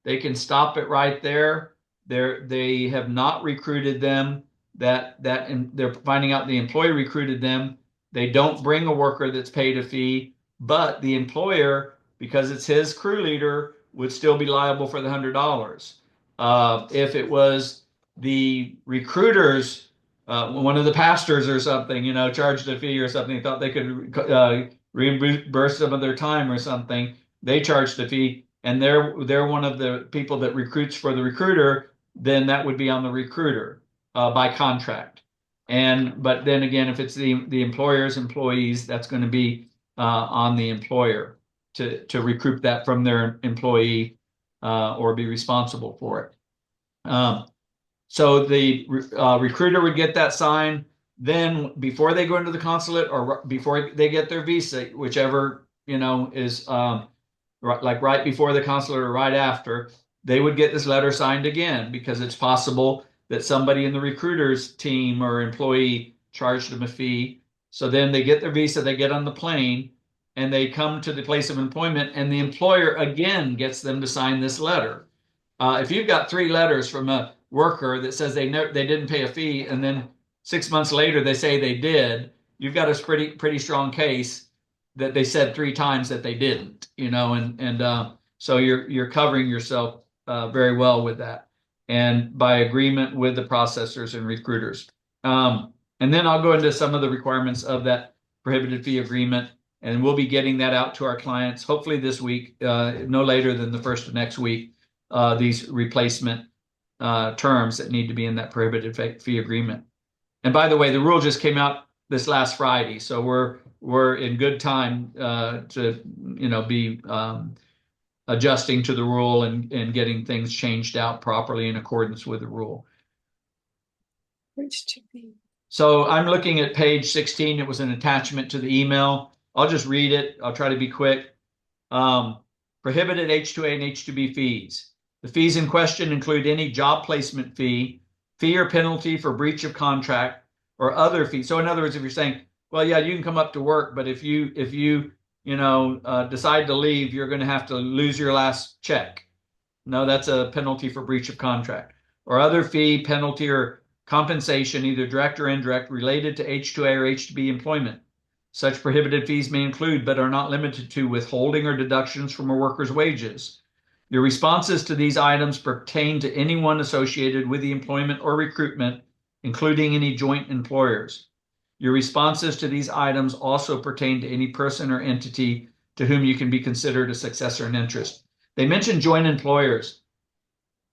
They can stop it right there. They have not recruited them. And they're finding out the employer recruited them. They don't bring a worker that's paid a fee, but the employer, because it's his crew leader, would still be liable for the $100. If it was the recruiters, one of the pastors or something, charged a fee or something, thought they could reimburse some of their time or something, they charged a fee, and they're one of the people that recruits for the recruiter, then that would be on the recruiter by contract. But then again, if it's the employer's employees, that's going to be on the employer to recoup that from their employee or be responsible for it. So the recruiter would get that sign. Then before they go into the consulate or before they get their visa, whichever is like right before the consulate or right after, they would get this letter signed again, because it's possible that somebody in the recruiter's team or employee charged them a fee. So then they get their visa, they get on the plane, and they come to the place of employment, and the employer again gets them to sign this letter. If you've got 3 letters from a worker that says they didn't pay a fee, and then 6 months later they say they did, you've got a pretty strong case that they said 3 times that they didn't, and so you're covering yourself very well with that, and by agreement with the processors and recruiters. And then I'll go into some of the requirements of that prohibited fee agreement, and we'll be getting that out to our clients hopefully this week, no later than the first of next week. These replacement terms that need to be in that prohibited fee agreement. And by the way, the rule just came out this last Friday, so we're in good time to be adjusting to the rule and getting things changed out properly in accordance with the rule. So I'm looking at page 16. It was an attachment to the email. I'll just read it. I'll try to be quick. Prohibited H-2A and H-2B fees. The fees in question include any job placement fee or penalty for breach of contract, or other fees. So in other words, if you're saying, well, yeah, you can come up to work, but if you decide to leave, you're going to have to lose your last check. No, that's a penalty for breach of contract. Or other fee, penalty, or compensation, either direct or indirect, related to H-2A or H-2B employment. Such prohibited fees may include, but are not limited to, withholding or deductions from a worker's wages. Your responses to these items pertain to anyone associated with the employment or recruitment, including any joint employers. Your responses to these items also pertain to any person or entity to whom you can be considered a successor in interest. They mentioned joint employers.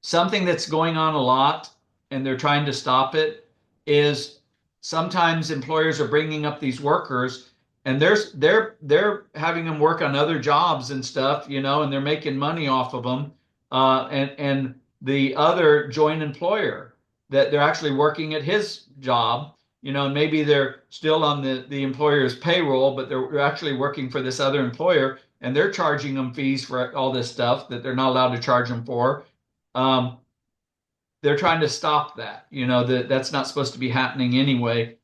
Something that's going on a lot, and they're trying to stop it, is sometimes employers are bringing up these workers, and they're having them work on other jobs and stuff, and they're making money off of them. And the other joint employer, that they're actually working at his job, and maybe they're still on the employer's payroll, but they're actually working for this other employer, and they're charging them fees for all this stuff that they're not allowed to charge them for. They're trying to stop that. That's not supposed to be happening anyway.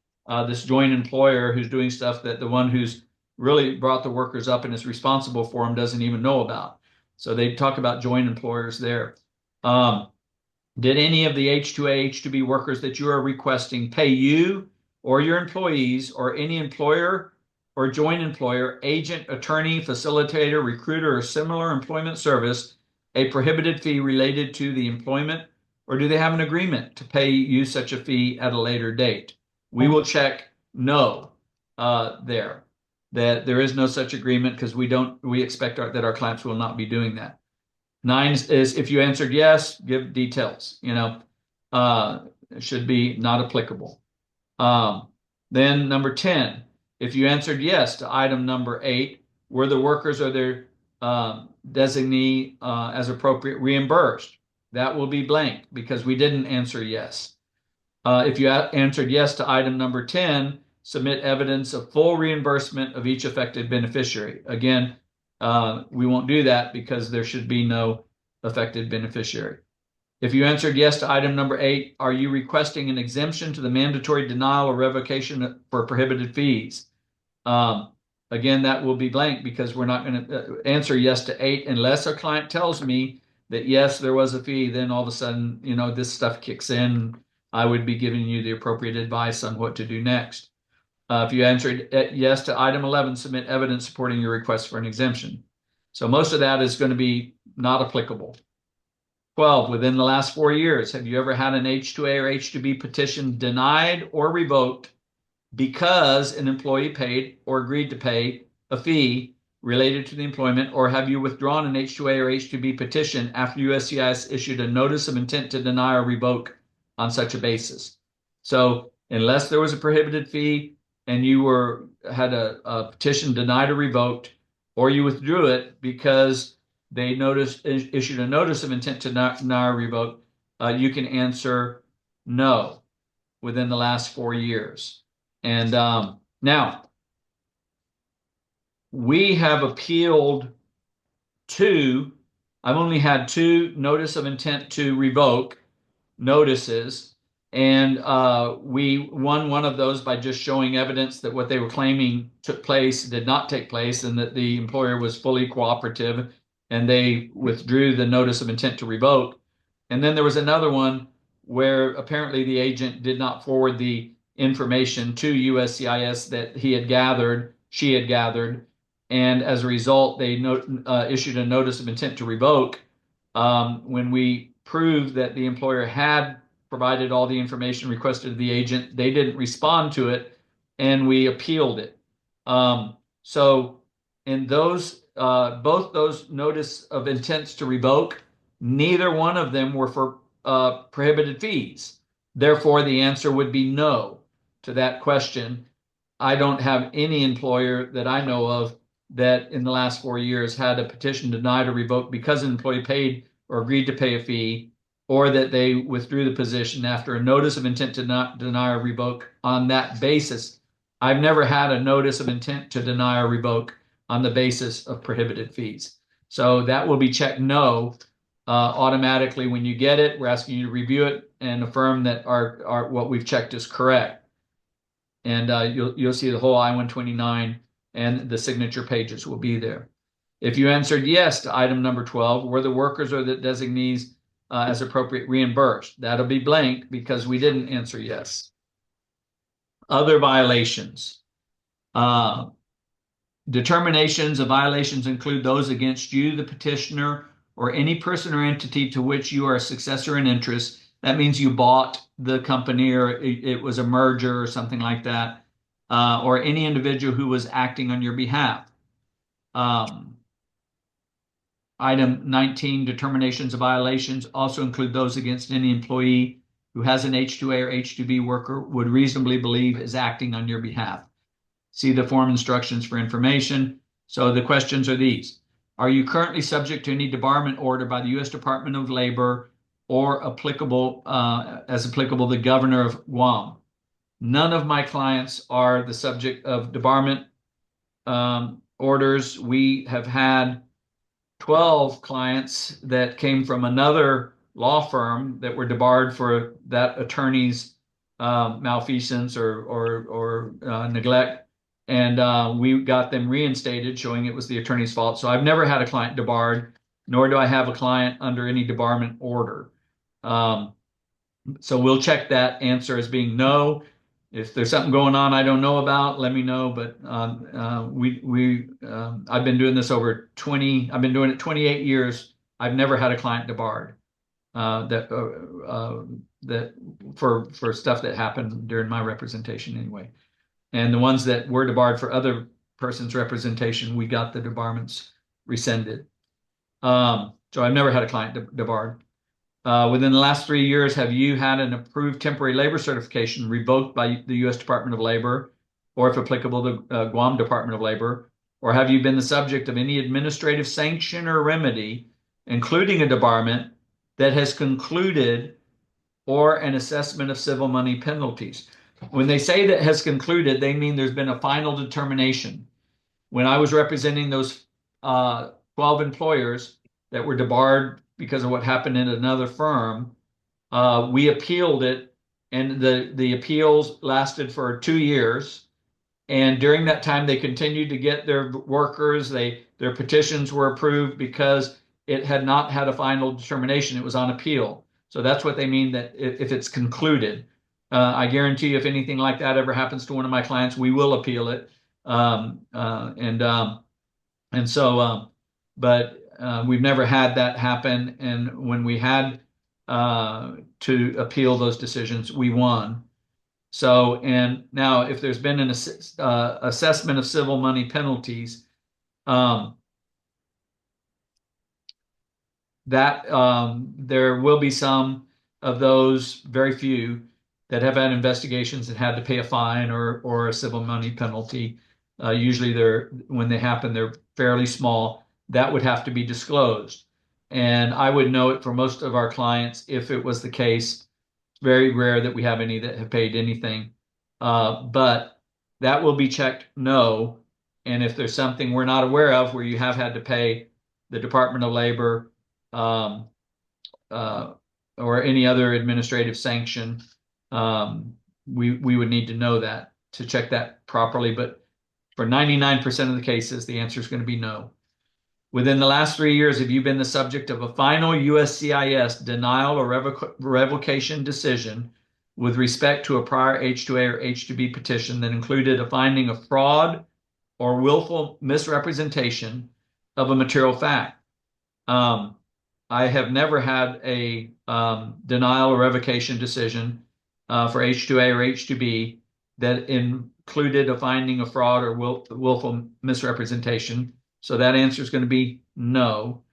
This joint employer who's doing stuff that the one who's really brought the workers up and is responsible for them doesn't even know about. So they talk about joint employers there. Did any of the H-2A, H-2B workers that you are requesting pay you or your employees, or any employer or joint employer, agent, attorney, facilitator, recruiter, or similar employment service a prohibited fee related to the employment, or do they have an agreement to pay you such a fee at a later date? We will check no there, that there is no such agreement, because we expect that our clients will not be doing that. 9 is if you answered yes, give details. It should be not applicable. Then number 10, if you answered yes to item number 8, were the workers or their designee as appropriate reimbursed? That will be blank, because we didn't answer yes. If you answered yes to item number 10, submit evidence of full reimbursement of each affected beneficiary. Again, we won't do that because there should be no affected beneficiary. If you answered yes to item number 8, are you requesting an exemption to the mandatory denial or revocation for prohibited fees? Again, that will be blank, because we're not going to answer yes to 8 unless a client tells me that yes, there was a fee. Then all of a sudden, this stuff kicks in. I would be giving you the appropriate advice on what to do next. If you answered yes to item 11, submit evidence supporting your request for an exemption. So most of that is going to be not applicable. 12, within the last 4 years, have you ever had an H-2A or H-2B petition denied or revoked because an employee paid or agreed to pay a fee related to the employment, or have you withdrawn an H-2A or H-2B petition after USCIS issued a notice of intent to deny or revoke on such a basis? So unless there was a prohibited fee and you had a petition denied or revoked, or you withdrew it because they issued a notice of intent to deny or revoke, you can answer no within the last 4 years. And now, we have appealed I've only had 2 notice of intent to revoke notices, And we won one of those by just showing evidence that what they were claiming took place did not take place, and that the employer was fully cooperative, and they withdrew the notice of intent to revoke. And then there was another one where apparently the agent did not forward the information to USCIS that she had gathered, and as a result, they issued a notice of intent to revoke. When we proved that the employer had provided all the information requested of the agent, they didn't respond to it, and we appealed it. So in those, both those notice of intents to revoke, neither one of them were for prohibited fees. Therefore, the answer would be no to that question. I don't have any employer that I know of that in the last 4 years had a petition denied or revoked because an employee paid or agreed to pay a fee, or that they withdrew the position after a notice of intent to not deny or revoke on that basis. I've never had a notice of intent to deny or revoke on the basis of prohibited fees. So that will be checked no automatically when you get it. We're asking you to review it and affirm that our what we've checked is correct. And you'll see the whole I-129 and the signature pages will be there. If you answered yes to item number 12, were the workers or the designees as appropriate reimbursed? That'll be blank because we didn't answer yes. Other violations. Determinations of violations include those against you, the petitioner, or any person or entity to which you are a successor in interest. That means you bought the company, or it was a merger or something like that, or any individual who was acting on your behalf. Item 19, determinations of violations also include those against any employee who has an H-2A or H-2B worker would reasonably believe is acting on your behalf. See the form instructions for information. So the questions are these. Are you currently subject to any debarment order by the U.S. Department of Labor or applicable, as applicable, the governor of Guam? None of my clients are the subject of debarment orders. We have had 12 clients that came from another law firm that were debarred for that attorney's malfeasance or neglect. And we got them reinstated, showing it was the attorney's fault. So I've never had a client debarred, nor do I have a client under any debarment order. So we'll check that answer as being no. If there's something going on I don't know about, let me know. But I've been doing this over 20. I've been doing it 28 years. I've never had a client debarred that for stuff that happened during my representation anyway. And the ones that were debarred for other persons' representation, we got the debarments rescinded. So I've never had a client debarred. Within the last 3 years, have you had an approved temporary labor certification revoked by the U.S. Department of Labor, or if applicable, the Guam Department of Labor? Or have you been the subject of any administrative sanction or remedy, including a debarment, that has concluded, or an assessment of civil money penalties? When they say that has concluded, they mean there's been a final determination. When I was representing those 12 employers that were debarred because of what happened in another firm, we appealed it, and the appeals lasted for 2 years. And during that time, they continued to get their workers. Their petitions were approved because it had not had a final determination. It was on appeal. So that's what they mean, that if it's concluded. I guarantee you, if anything like that ever happens to one of my clients, we will appeal it. But we've never had that happen. And when we had to appeal those decisions, we won. So, and now if there's been an assessment of civil money penalties, there will be some of those, very few, that have had investigations that had to pay a fine or a civil money penalty. Usually when they happen, they're fairly small. That would have to be disclosed. And I would know it for most of our clients if it was the case. It's very rare that we have any that have paid anything. But that will be checked no. And if there's something we're not aware of where you have had to pay the Department of Labor, or any other administrative sanction, we would need to know that to check that properly. But for 99% of the cases, the answer is going to be no. Within the last 3 years, have you been the subject of a final USCIS denial or revocation decision with respect to a prior H-2A or H-2B petition that included a finding of fraud or willful misrepresentation of a material fact? I have never had a denial or revocation decision for H-2A or H-2B that included a finding of fraud or willful misrepresentation. So that answer is going to be no.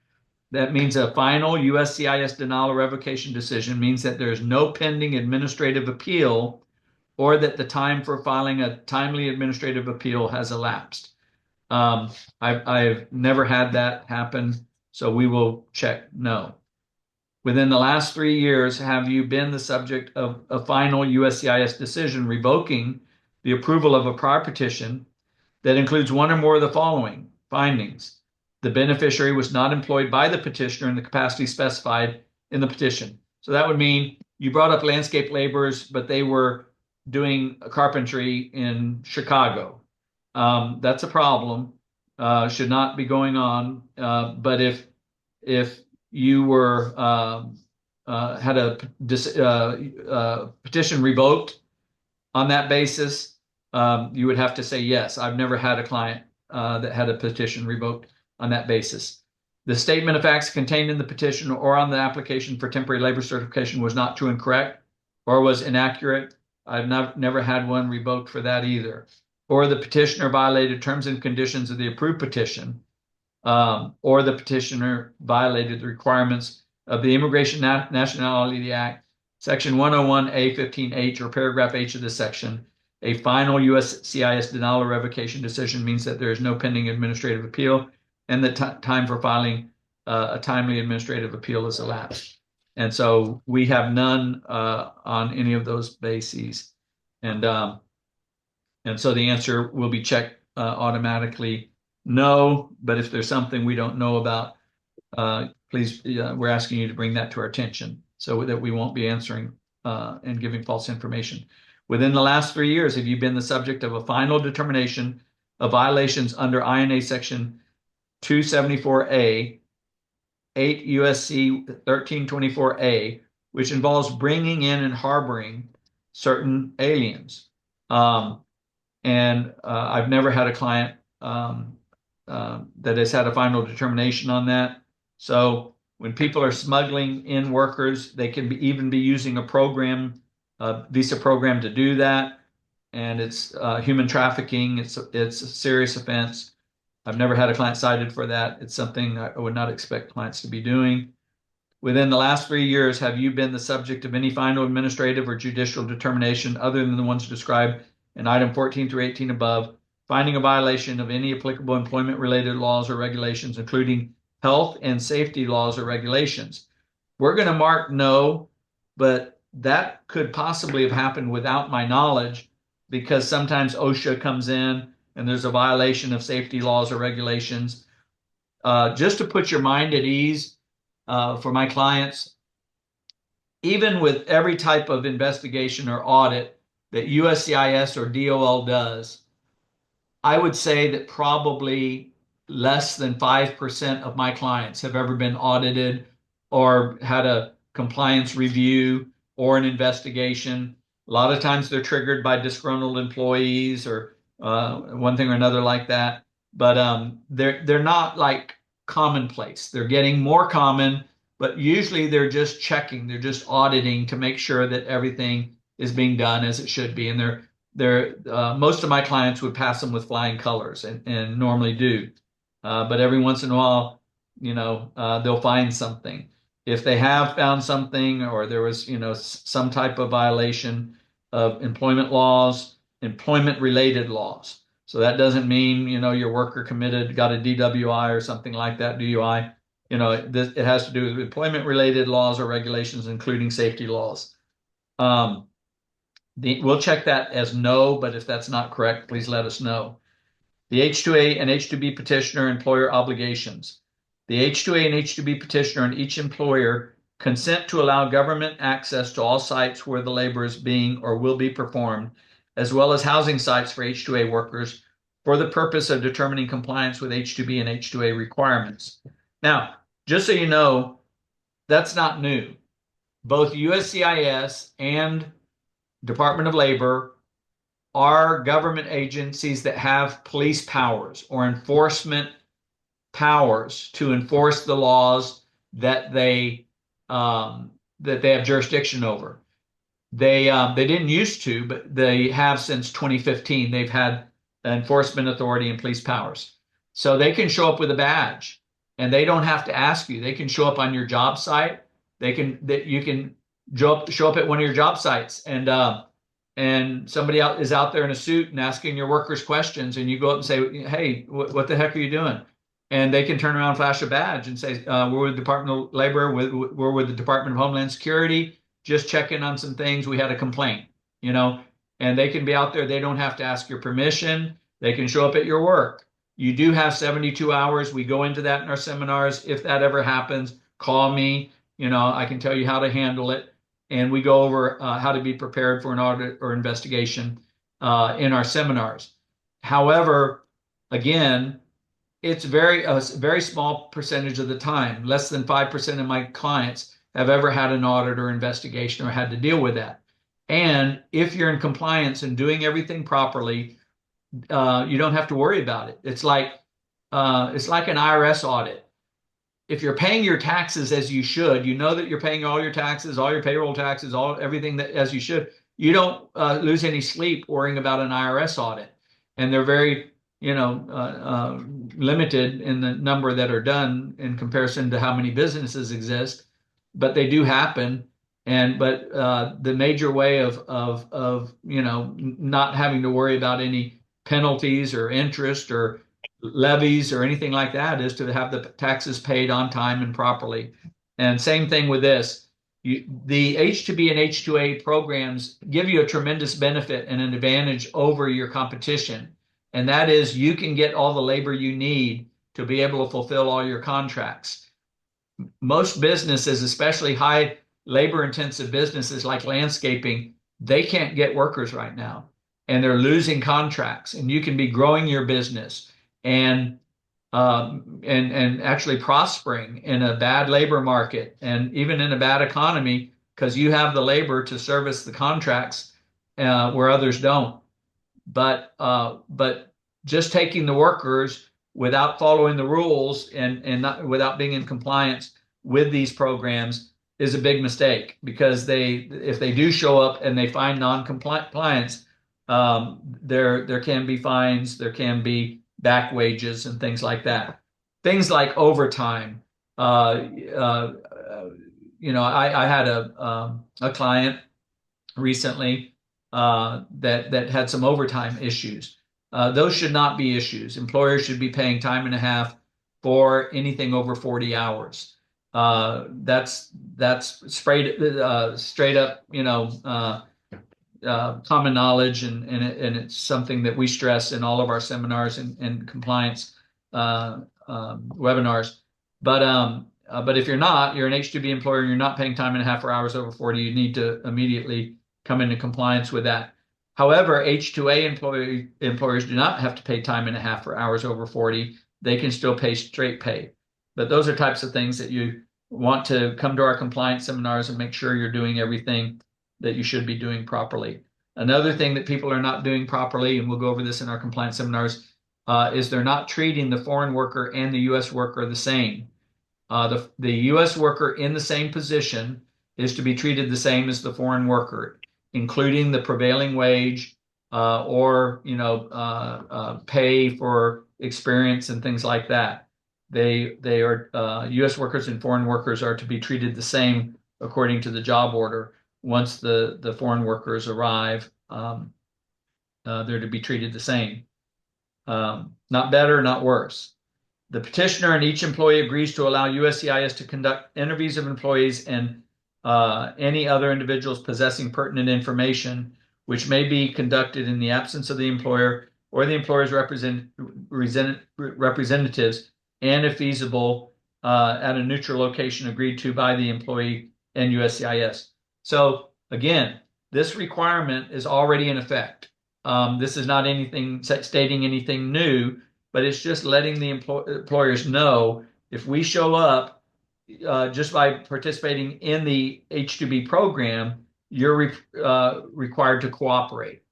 That means a final USCIS denial or revocation decision means that there is no pending administrative appeal or that the time for filing a timely administrative appeal has elapsed. I've never had that happen, so we will check no. Within the last 3 years, have you been the subject of a final USCIS decision revoking the approval of a prior petition that includes one or more of the following findings? The beneficiary was not employed by the petitioner in the capacity specified in the petition. So that would mean you brought up landscape laborers, but they were doing carpentry in Chicago. That's a problem. Should not be going on. But if you were had a petition revoked on that basis, you would have to say yes. I've never had a client that had a petition revoked on that basis. The statement of facts contained in the petition or on the application for temporary labor certification was not true and correct or was inaccurate. I've never had one revoked for that either. Or the petitioner violated terms and conditions of the approved petition, or the petitioner violated the requirements of the Immigration Nationality Act, Section 101A 15H, or Paragraph H of this section. A final USCIS denial or revocation decision means that there is no pending administrative appeal and the time for filing a timely administrative appeal is elapsed. And so we have none on any of those bases. And so the answer will be checked automatically no, but if there's something we don't know about, please, we're asking you to bring that to our attention so that we won't be answering and giving false information. Within the last 3 years, have you been the subject of a final determination of violations under INA Section 274A, 8 USC 1324A, which involves bringing in and harboring certain aliens? And I've never had a client that has had a final determination on that. So when people are smuggling in workers, they can even be using a program, a visa program to do that. And it's human trafficking. It's a serious offense. I've never had a client cited for that. It's something I would not expect clients to be doing. Within the last 3 years, have you been the subject of any final administrative or judicial determination other than the ones described in item 14 through 18 above, finding a violation of any applicable employment-related laws or regulations, including health and safety laws or regulations? We're going to mark no, but that could possibly have happened without my knowledge because sometimes OSHA comes in and there's a violation of safety laws or regulations. Just to put your mind at ease for my clients, even with every type of investigation or audit that USCIS or DOL does, I would say that probably less than 5% of my clients have ever been audited or had a compliance review or an investigation. A lot of times they're triggered by disgruntled employees or one thing or another like that. But they're not like commonplace. They're getting more common, but usually they're just checking. They're just auditing to make sure that everything is being done as it should be. And most of my clients would pass them with flying colors and normally do. But every once in a while, they'll find something. If they have found something or there was, some type of violation of employment laws, employment-related laws. So that doesn't mean, your worker got a DWI or something like that, DUI. It has to do with employment-related laws or regulations, including safety laws. We'll check that as no, but if that's not correct, please let us know. The H-2A and H-2B petitioner employer obligations. The H-2A and H-2B petitioner and each employer consent to allow government access to all sites where the labor is being or will be performed, as well as housing sites for H-2A workers for the purpose of determining compliance with H-2B and H-2A requirements. Now, just so you know, that's not new. Both USCIS and Department of Labor are government agencies that have police powers or enforcement powers to enforce the laws that they have jurisdiction over. They didn't used to, but they have since 2015. They've had enforcement authority and police powers, so they can show up with a badge, and they don't have to ask you. They can show up on your job site. You can show up at one of your job sites, and somebody is out there in a suit and asking your workers questions, and you go up and say, "Hey, what the heck are you doing?" And they can turn around, flash a badge, and say, "We're with the Department of Labor. We're with the Department of Homeland Security. Just checking on some things. We had a complaint." And they can be out there. They don't have to ask your permission. They can show up at your work. You do have 72 hours. We go into that in our seminars. If that ever happens, call me. I can tell you how to handle it. And we go over how to be prepared for an audit or investigation in our seminars. However, again, it's a very small percentage of the time. Less than 5% of my clients have ever had an audit or investigation or had to deal with that. And if you're in compliance and doing everything properly, you don't have to worry about it. It's like an IRS audit. If you're paying your taxes as you should, you know that you're paying all your taxes, all your payroll taxes, everything that as you should. You don't lose any sleep worrying about an IRS audit. And they're very limited in the number that are done in comparison to how many businesses exist, but they do happen. But the major way of not having to worry about any penalties or interest or levies or anything like that is to have the taxes paid on time and properly. And same thing with this. The H-2B and H-2A programs give you a tremendous benefit and an advantage over your competition. And that is you can get all the labor you need to be able to fulfill all your contracts. Most businesses, especially high labor-intensive businesses like landscaping, they can't get workers right now, and they're losing contracts. And you can be growing your business and actually prospering in a bad labor market and even in a bad economy because you have the labor to service the contracts where others don't. But just taking the workers without following the rules and not without being in compliance with these programs is a big mistake, because if they do show up and they find non-compliance, there can be fines, there can be back wages and things like that. Things like overtime. I had a client recently that had some overtime issues. Those should not be issues. Employers should be paying time and a half for anything over 40 hours. That's straight up, common knowledge, and it's something that we stress in all of our seminars and compliance webinars. But if you're an H-2B employer and you're not paying time and a half for hours over 40, you need to immediately come into compliance with that. However, H-2A employers do not have to pay time and a half for hours over 40. They can still pay straight pay. But those are types of things that you want to come to our compliance seminars and make sure you're doing everything that you should be doing properly. Another thing that people are not doing properly, and we'll go over this in our compliance seminars, is they're not treating the foreign worker and the U.S. worker the same. The U.S. worker in the same position is to be treated the same as the foreign worker, including the prevailing wage or pay for experience and things like that. They are U.S. workers and foreign workers are to be treated the same according to the job order. Once the foreign workers arrive, they're to be treated the same. Not better, not worse. The petitioner and each employee agrees to allow USCIS to conduct interviews of employees and any other individuals possessing pertinent information, which may be conducted in the absence of the employer or the employer's representatives, and if feasible, at a neutral location agreed to by the employee and USCIS. So again, this requirement is already in effect. This is not anything stating anything new, but it's just letting the employers know if we show up just by participating in the H-2B program, you're required to cooperate.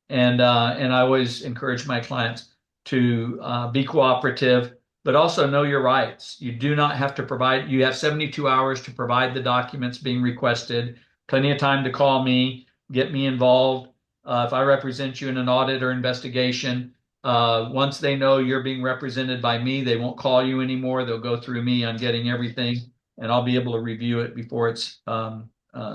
And I always encourage my clients to be cooperative, but also know your rights. You do not have to provide, you have 72 hours to provide the documents being requested, plenty of time to call me, get me involved. If I represent you in an audit or investigation, once they know you're being represented by me, they won't call you anymore. They'll go through me on getting everything, and I'll be able to review it before it's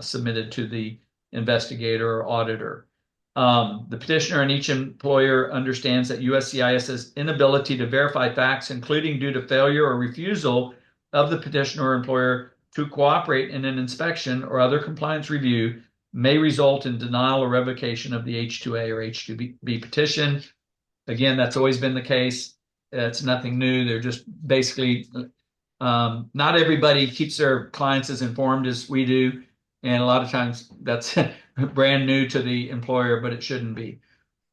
submitted to the investigator or auditor. The petitioner and each employer understands that USCIS's inability to verify facts, including due to failure or refusal of the petitioner or employer to cooperate in an inspection or other compliance review, may result in denial or revocation of the H-2A or H-2B petition. Again, that's always been the case. It's nothing new. They're just basically, not everybody keeps their clients as informed as we do. And a lot of times that's brand new to the employer, but it shouldn't be.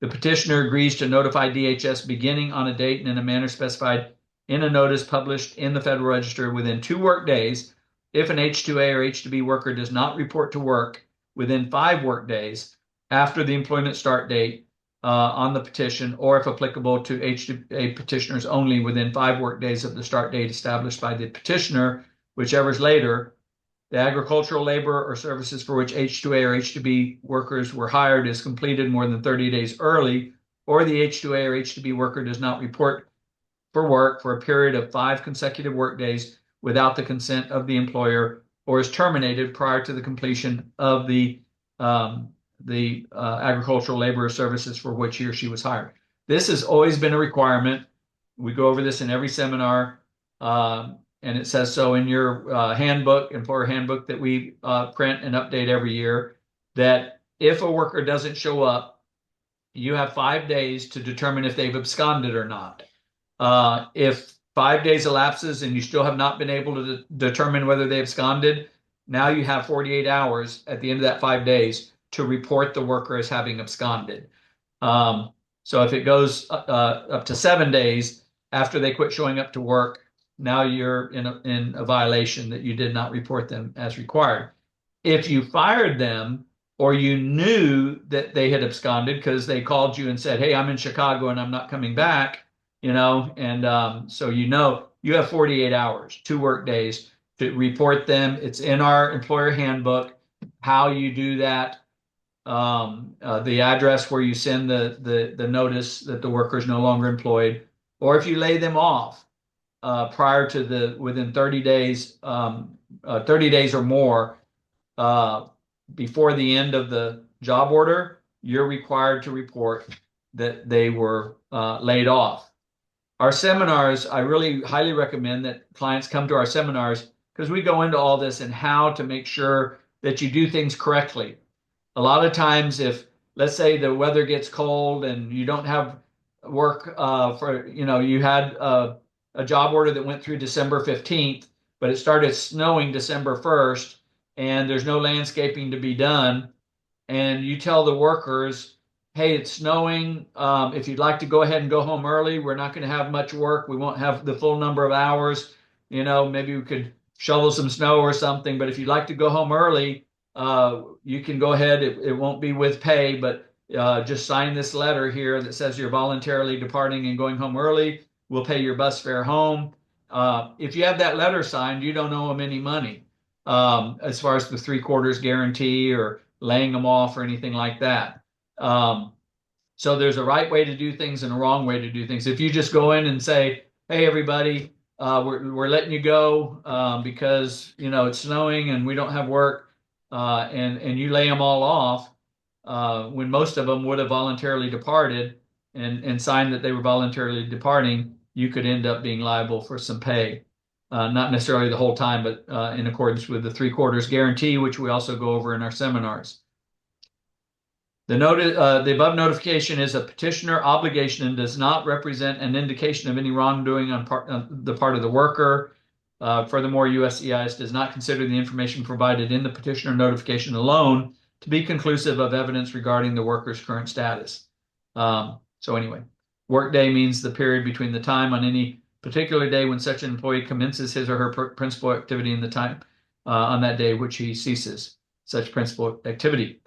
The petitioner agrees to notify DHS beginning on a date and in a manner specified in a notice published in the Federal Register within 2 work days if an H-2A or H-2B worker does not report to work within 5 work days after the employment start date on the petition, or if applicable to H-2A petitioners only within 5 work days of the start date established by the petitioner, whichever is later. The agricultural labor or services for which H-2A or H-2B workers were hired is completed more than 30 days early, or the H-2A or H-2B worker does not report for work for a period of 5 consecutive work days without the consent of the employer, or is terminated prior to the completion of the agricultural labor or services for which he or she was hired. This has always been a requirement. We go over this in every seminar. And it says so in your handbook, employer handbook that we print and update every year, that if a worker doesn't show up, you have 5 days to determine if they've absconded or not. If 5 days elapses and you still have not been able to determine whether they absconded, now you have 48 hours at the end of that 5 days to report the worker as having absconded. So if it goes up to 7 days after they quit showing up to work, now you're in a violation that you did not report them as required. If you fired them or you knew that they had absconded because they called you and said, hey, I'm in Chicago and I'm not coming back, and so you have 48 hours, 2 work days to report them. It's in our employer handbook, how you do that, the address where you send the notice that the worker is no longer employed, or if you lay them off, prior to within 30 days, 30 days or more before the end of the job order, you're required to report that they were laid off. Our seminars, I really highly recommend that clients come to our seminars because we go into all this and how to make sure that you do things correctly. A lot of times if, let's say the weather gets cold and you don't have work you had a job order that went through December 15th, but it started snowing December 1st, and there's no landscaping to be done. And you tell the workers, hey, it's snowing. If you'd like to go ahead and go home early, we're not going to have much work. We won't have the full number of hours. Maybe we could shovel some snow or something. But if you'd like to go home early, you can go ahead. It won't be with pay, but just sign this letter here that says you're voluntarily departing and going home early. We'll pay your bus fare home. If you have that letter signed, you don't owe them any money as far as the 3/4 guarantee or laying them off or anything like that. So there's a right way to do things and a wrong way to do things. If you just go in and say, hey, everybody, we're letting you go because, it's snowing and we don't have work, and you lay them all off when most of them would have voluntarily departed and signed that they were voluntarily departing, you could end up being liable for some pay. Not necessarily the whole time, but in accordance with the 3/4 guarantee, which we also go over in our seminars. The above notification is a petitioner obligation and does not represent an indication of any wrongdoing on the part of the worker. Furthermore, USCIS does not consider the information provided in the petitioner notification alone to be conclusive of evidence regarding the worker's current status. So anyway, workday means the period between the time on any particular day when such an employee commences his or her principal activity and the time on that day which he ceases such principal activity.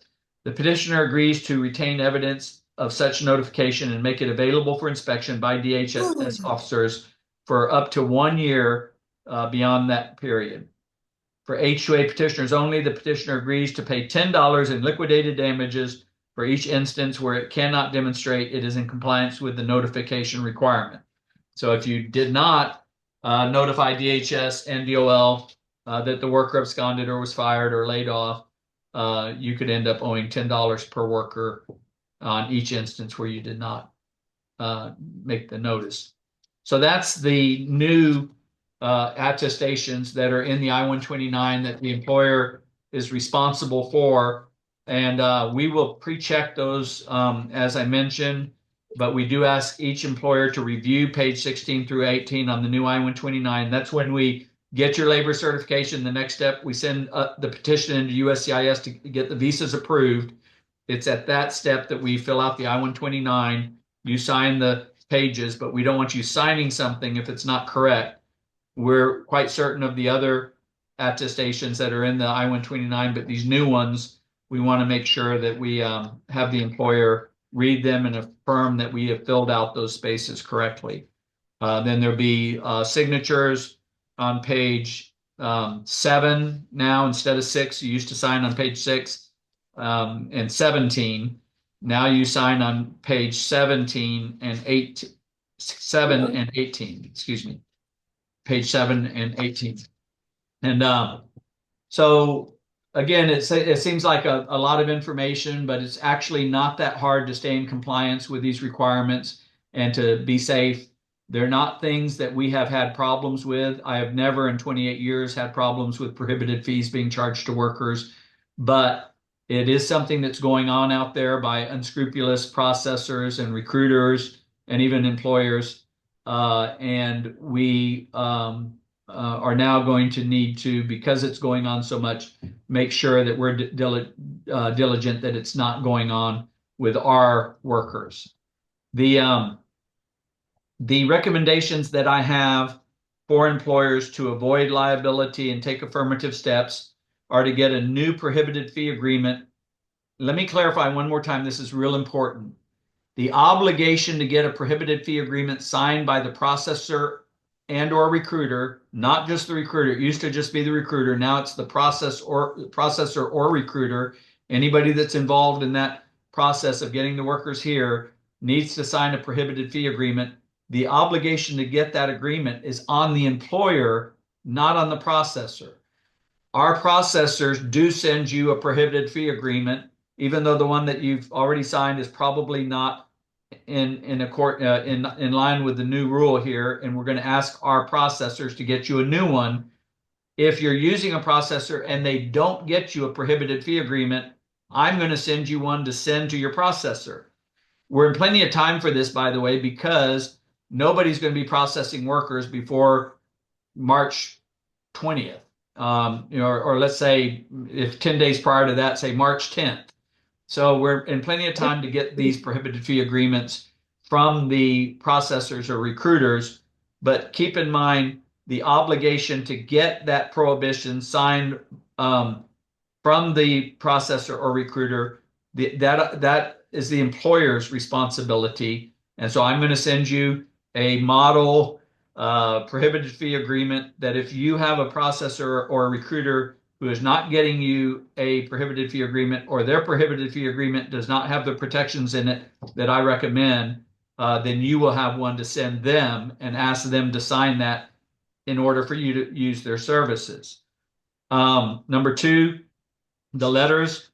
The petitioner agrees to retain evidence of such notification and make it available for inspection by DHS officers for up to 1 year beyond that period. For H-2A petitioners only, the petitioner agrees to pay $10 in liquidated damages for each instance where it cannot demonstrate it is in compliance with the notification requirement. So if you did not notify DHS and DOL that the worker absconded or was fired or laid off, you could end up owing $10 per worker on each instance where you did not make the notice. So that's the new attestations that are in the I-129 that the employer is responsible for. And we will pre-check those, as I mentioned, but we do ask each employer to review page 16 through 18 on the new I-129. That's when we get your labor certification. The next step, we send the petition into USCIS to get the visas approved. It's at that step that we fill out the I-129. You sign the pages, but we don't want you signing something if it's not correct. We're quite certain of the other attestations that are in the I-129, but these new ones, we want to make sure that we have the employer read them and affirm that we have filled out those spaces correctly. Then there'll be signatures on page 7 now instead of 6. You used to sign on page 6 and 17. Now you sign on page 17 and 8, 7 and 18, excuse me. Page 7 and 18. And so again, it seems like a lot of information, but it's actually not that hard to stay in compliance with these requirements and to be safe. They're not things that we have had problems with. I have never in 28 years had problems with prohibited fees being charged to workers, but it is something that's going on out there by unscrupulous processors and recruiters and even employers. And we are now going to need to, because it's going on so much, make sure that we're diligent that it's not going on with our workers. The recommendations that I have for employers to avoid liability and take affirmative steps are to get a new prohibited fee agreement. Let me clarify one more time. This is real important. The obligation to get a prohibited fee agreement signed by the processor and or recruiter, not just the recruiter. It used to just be the recruiter. Now it's the processor or recruiter. Anybody that's involved in that process of getting the workers here needs to sign a prohibited fee agreement. The obligation to get that agreement is on the employer, not on the processor. Our processors do send you a prohibited fee agreement, even though the one that you've already signed is probably not in line with the new rule here, and we're going to ask our processors to get you a new one. If you're using a processor and they don't get you a prohibited fee agreement, I'm going to send you one to send to your processor. We're in plenty of time for this, by the way, because nobody's going to be processing workers before March 20th. Or let's say if 10 days prior to that, say March 10th. So we're in plenty of time to get these prohibited fee agreements from the processors or recruiters, but keep in mind the obligation to get that prohibition signed from the processor or recruiter. That is the employer's responsibility. And so I'm going to send you a model prohibited fee agreement that if you have a processor or a recruiter who is not getting you a prohibited fee agreement, or their prohibited fee agreement does not have the protections in it that I recommend, then you will have one to send them and ask them to sign that in order for you to use their services. Number 2, the letters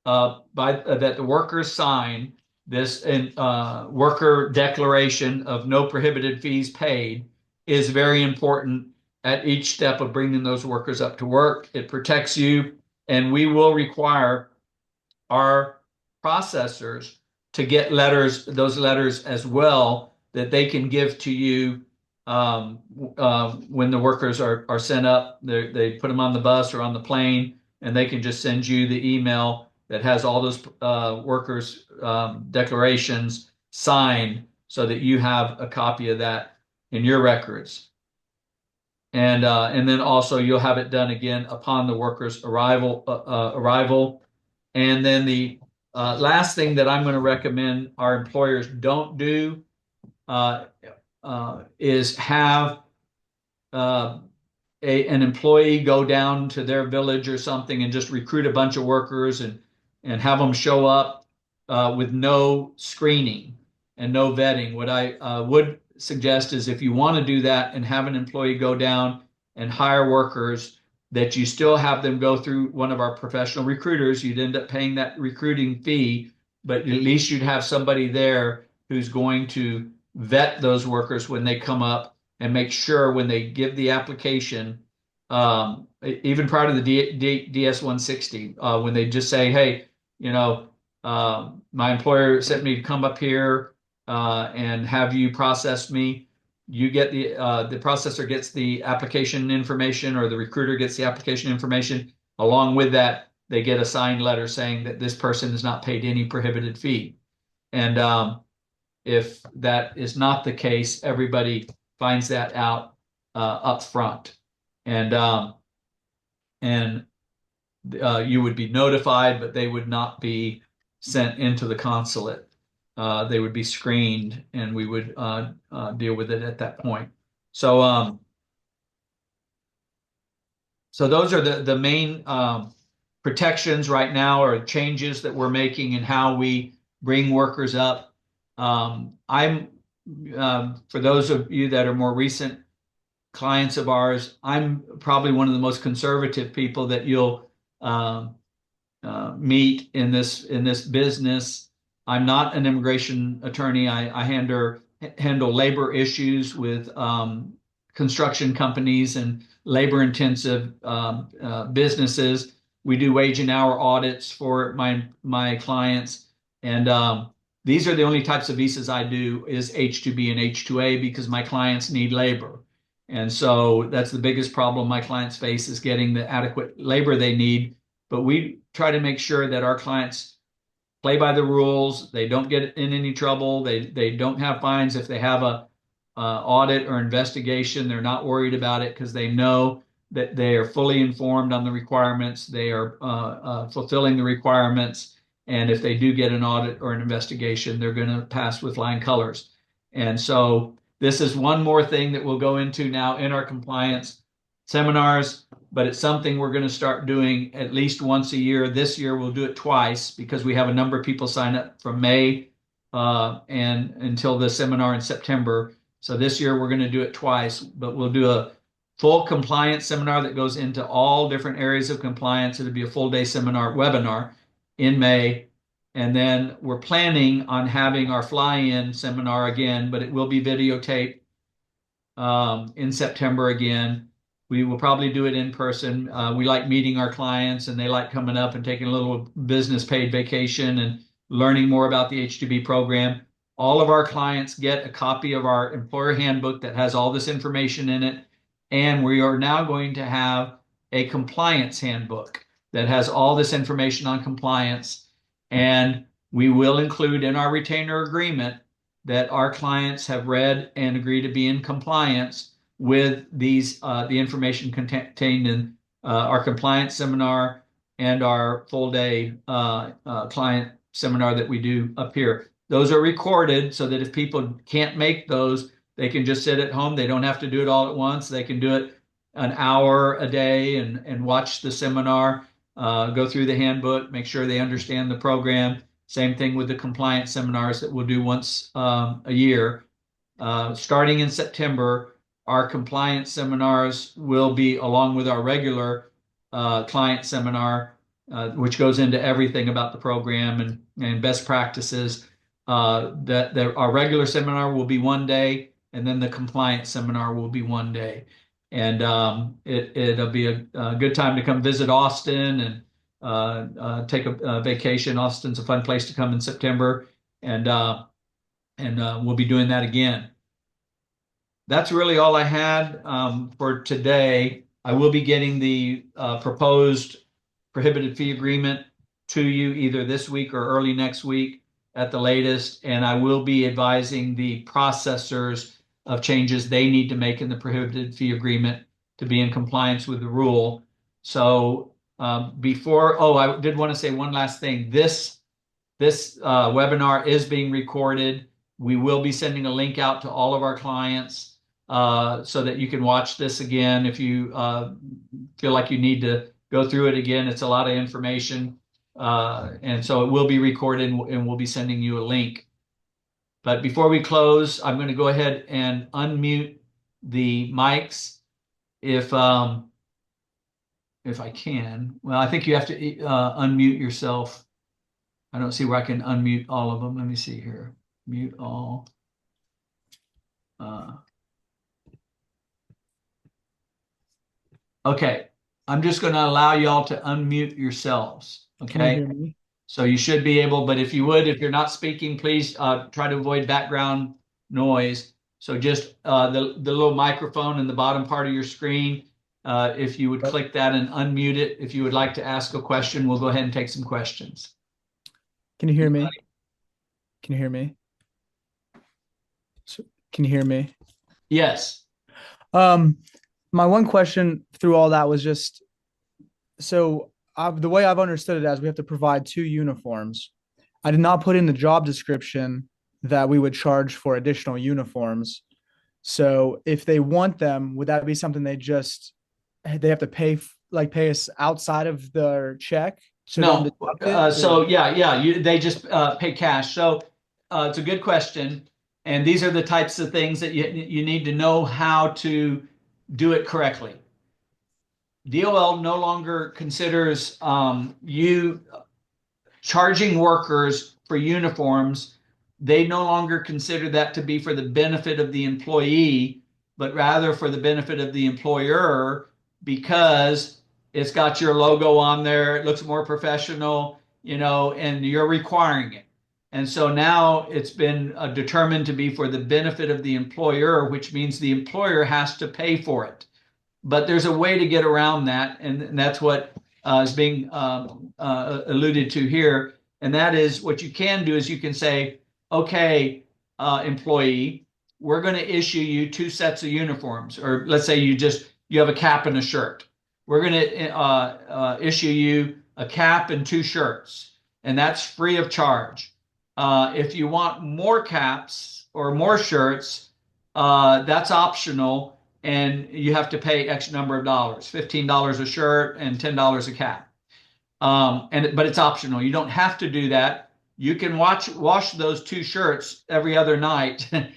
that the workers sign, this worker declaration of no prohibited fees paid, is very important at each step of bringing those workers up to work. It protects you, and we will require our processors to get those letters as well, that they can give to you when the workers are sent up, they put them on the bus or on the plane, and they can just send you the email that has all those workers' declarations signed so that you have a copy of that in your records. And then also you'll have it done again upon the worker's arrival. And then the last thing that I'm going to recommend our employers don't do is have an employee go down to their village or something and just recruit a bunch of workers and have them show up with no screening and no vetting. What I would suggest is if you want to do that and have an employee go down and hire workers, that you still have them go through one of our professional recruiters. You'd end up paying that recruiting fee, but at least you'd have somebody there who's going to vet those workers when they come up and make sure when they give the application, even prior to the DS-160, when they just say, hey, my employer sent me to come up here and have you process me. You get the processor gets the application information, or the recruiter gets the application information. Along with that, they get a signed letter saying that this person is not paid any prohibited fee. And if that is not the case, everybody finds that out up front, and you would be notified, but they would not be sent into the consulate. They would be screened, and we would deal with it at that point. So those are the main protections right now, or changes that we're making in how we bring workers up. For those of you that are more recent clients of ours, I'm probably one of the most conservative people that you'll meet in this business. I'm not an immigration attorney. I handle labor issues with construction companies and labor-intensive businesses. We do wage and hour audits for my clients, and these are the only types of visas I do is H-2B and H-2A, because my clients need labor. And so that's the biggest problem my clients face, is getting the adequate labor they need. But we try to make sure that our clients play by the rules. They don't get in any trouble. They don't have fines. If they have a audit or investigation, they're not worried about it, because they know that they are fully informed on the requirements. They are fulfilling the requirements. And if they do get an audit or an investigation, they're going to pass with flying colors. And so this is one more thing that we'll go into now in our compliance seminars, but it's something we're going to start doing at least once a year. This year we'll do it twice, because we have a number of people sign up from May and until the seminar in September. So this year we're going to do it twice, but we'll do a full compliance seminar that goes into all different areas of compliance. It'll be a full day webinar in May. And then we're planning on having our fly-in seminar again, but it will be videotaped in September again. We will probably do it in person. We like meeting our clients, and they like coming up and taking a little business paid vacation and learning more about the H-2B program. All of our clients get a copy of our employer handbook that has all this information in it. And we are now going to have a compliance handbook that has all this information on compliance. And we will include in our retainer agreement that our clients have read and agree to be in compliance with these the information contained in our compliance seminar and our full day client seminar that we do up here. Those are recorded so that if people can't make those, they can just sit at home. They don't have to do it all at once. They can do it an hour a day and watch the seminar, go through the handbook, make sure they understand the program. Same thing with the compliance seminars that we'll do once a year. Starting in September, our compliance seminars will be along with our regular client seminar, which goes into everything about the program and best practices. Our regular seminar will be one day, and then the compliance seminar will be one day. And it'll be a good time to come visit Austin and take a vacation. Austin's a fun place to come in September, and we'll be doing that again. that's really all I had for today. I will be getting the proposed prohibited fee agreement to you either this week or early next week at the latest, and I will be advising the processors of changes they need to make in the prohibited fee agreement to be in compliance with the rule. So I did want to say one last thing. This webinar is being recorded. We will be sending a link out to all of our clients so that you can watch this again if you feel like you need to go through it again. It's a lot of information. And so it will be recorded and we'll be sending you a link. But before we close, I'm going to go ahead and unmute the mics if I can. Well, I think you have to unmute yourself. I don't see where I can unmute all of them. Let me see here. Mute all. Okay. I'm just going to allow y'all to unmute yourselves. Okay.
Can you hear me?
So you should be able, but if you're not speaking, please try to avoid background noise. So just the little microphone in the bottom part of your screen, if you would click that and unmute it. If you would like to ask a question, we'll go ahead and take some questions.
Can you hear me? Can you hear me? Can you hear me?
Yes.
My one question through all that was just, so the way I've understood it as we have to provide 2 uniforms. I did not put in the job description that we would charge for additional uniforms. So if they want them, would that be something they have to pay us outside of their check?
No. They just pay cash. So it's a good question. And these are the types of things that you need to know how to do it correctly. DOL no longer considers you charging workers for uniforms. They no longer consider that to be for the benefit of the employee, but rather for the benefit of the employer, because it's got your logo on there. It looks more professional, and you're requiring it. And so now it's been determined to be for the benefit of the employer, which means the employer has to pay for it. But there's a way to get around that, and that's what is being alluded to here. And that is, what you can do is you can say, okay, employee, we're going to issue you 2 sets of uniforms. Or let's say you have a cap and a shirt. We're going to issue you a cap and 2 shirts, and that's free of charge. If you want more caps or more shirts, that's optional. And you have to pay X number of dollars, $15 a shirt and $10 a cap. But it's optional. You don't have to do that. You can wash those 2 shirts every other night, and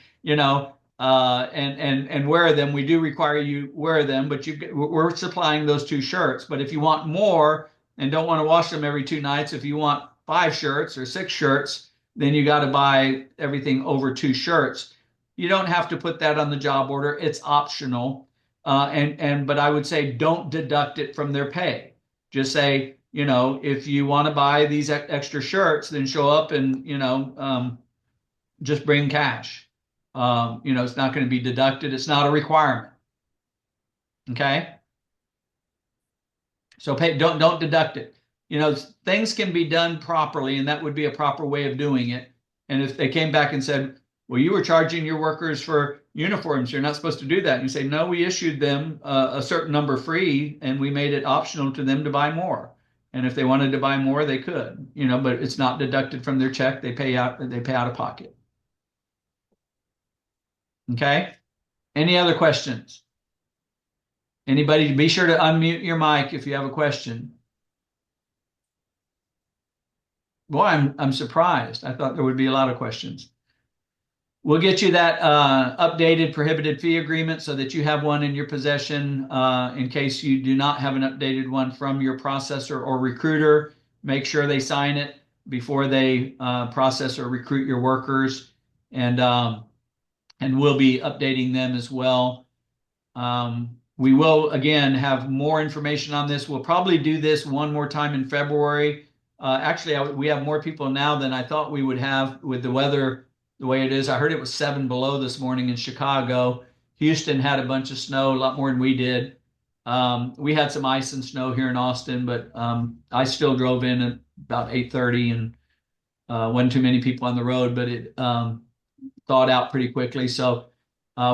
wear them. We do require you wear them, but we're supplying those 2 shirts. But if you want more and don't want to wash them every 2 nights, if you want 5 shirts or 6 shirts, then you got to buy everything over 2 shirts. You don't have to put that on the job order. It's optional. But I would say don't deduct it from their pay. Just say, if you want to buy these extra shirts, then show up and, just bring cash. It's not going to be deducted. It's not a requirement. Okay. So don't deduct it. Things can be done properly, and that would be a proper way of doing it. And if they came back and said, well, you were charging your workers for uniforms, you're not supposed to do that. And you say, no, we issued them a certain number free, and we made it optional to them to buy more. And if they wanted to buy more, they could, but it's not deducted from their check. They pay out of pocket. Okay. Any other questions? Anybody? Be sure to unmute your mic if you have a question. Boy, I'm surprised. I thought there would be a lot of questions. We'll get you that updated prohibited fee agreement so that you have one in your possession in case you do not have an updated one from your processor or recruiter. Make sure they sign it before they process or recruit your workers, and we'll be updating them as well. We will, again, have more information on this. We'll probably do this one more time in February. Actually, we have more people now than I thought we would have with the weather the way it is. I heard it was 7 below this morning in Chicago, Houston had a bunch of snow, a lot more than we did. We had some ice and snow here in Austin, but I still drove in at about 8:30 and wasn't too many people on the road, but it thawed out pretty quickly. So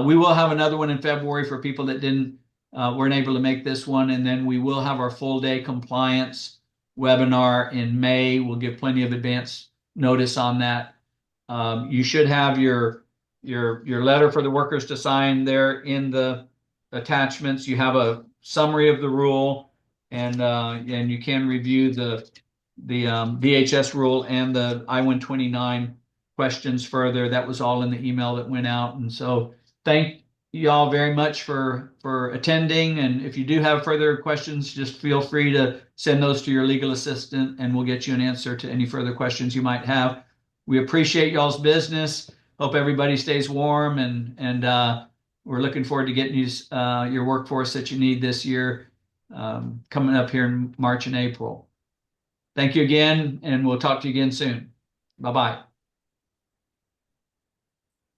we will have another one in February for people that weren't able to make this one. And then we will have our full day compliance webinar in May. We'll give plenty of advance notice on that. You should have your letter for the workers to sign there in the attachments. You have a summary of the rule, and you can review the VHS rule and the I-129 questions further. That was all in the email that went out. And so thank you all very much for attending. And if you do have further questions, just feel free to send those to your legal assistant and we'll get you an answer to any further questions you might have. We appreciate y'all's business. Hope everybody stays warm, and we're looking forward to getting you your workforce that you need this year, coming up here in March and April. Thank you again, and we'll talk to you again soon. Bye-bye.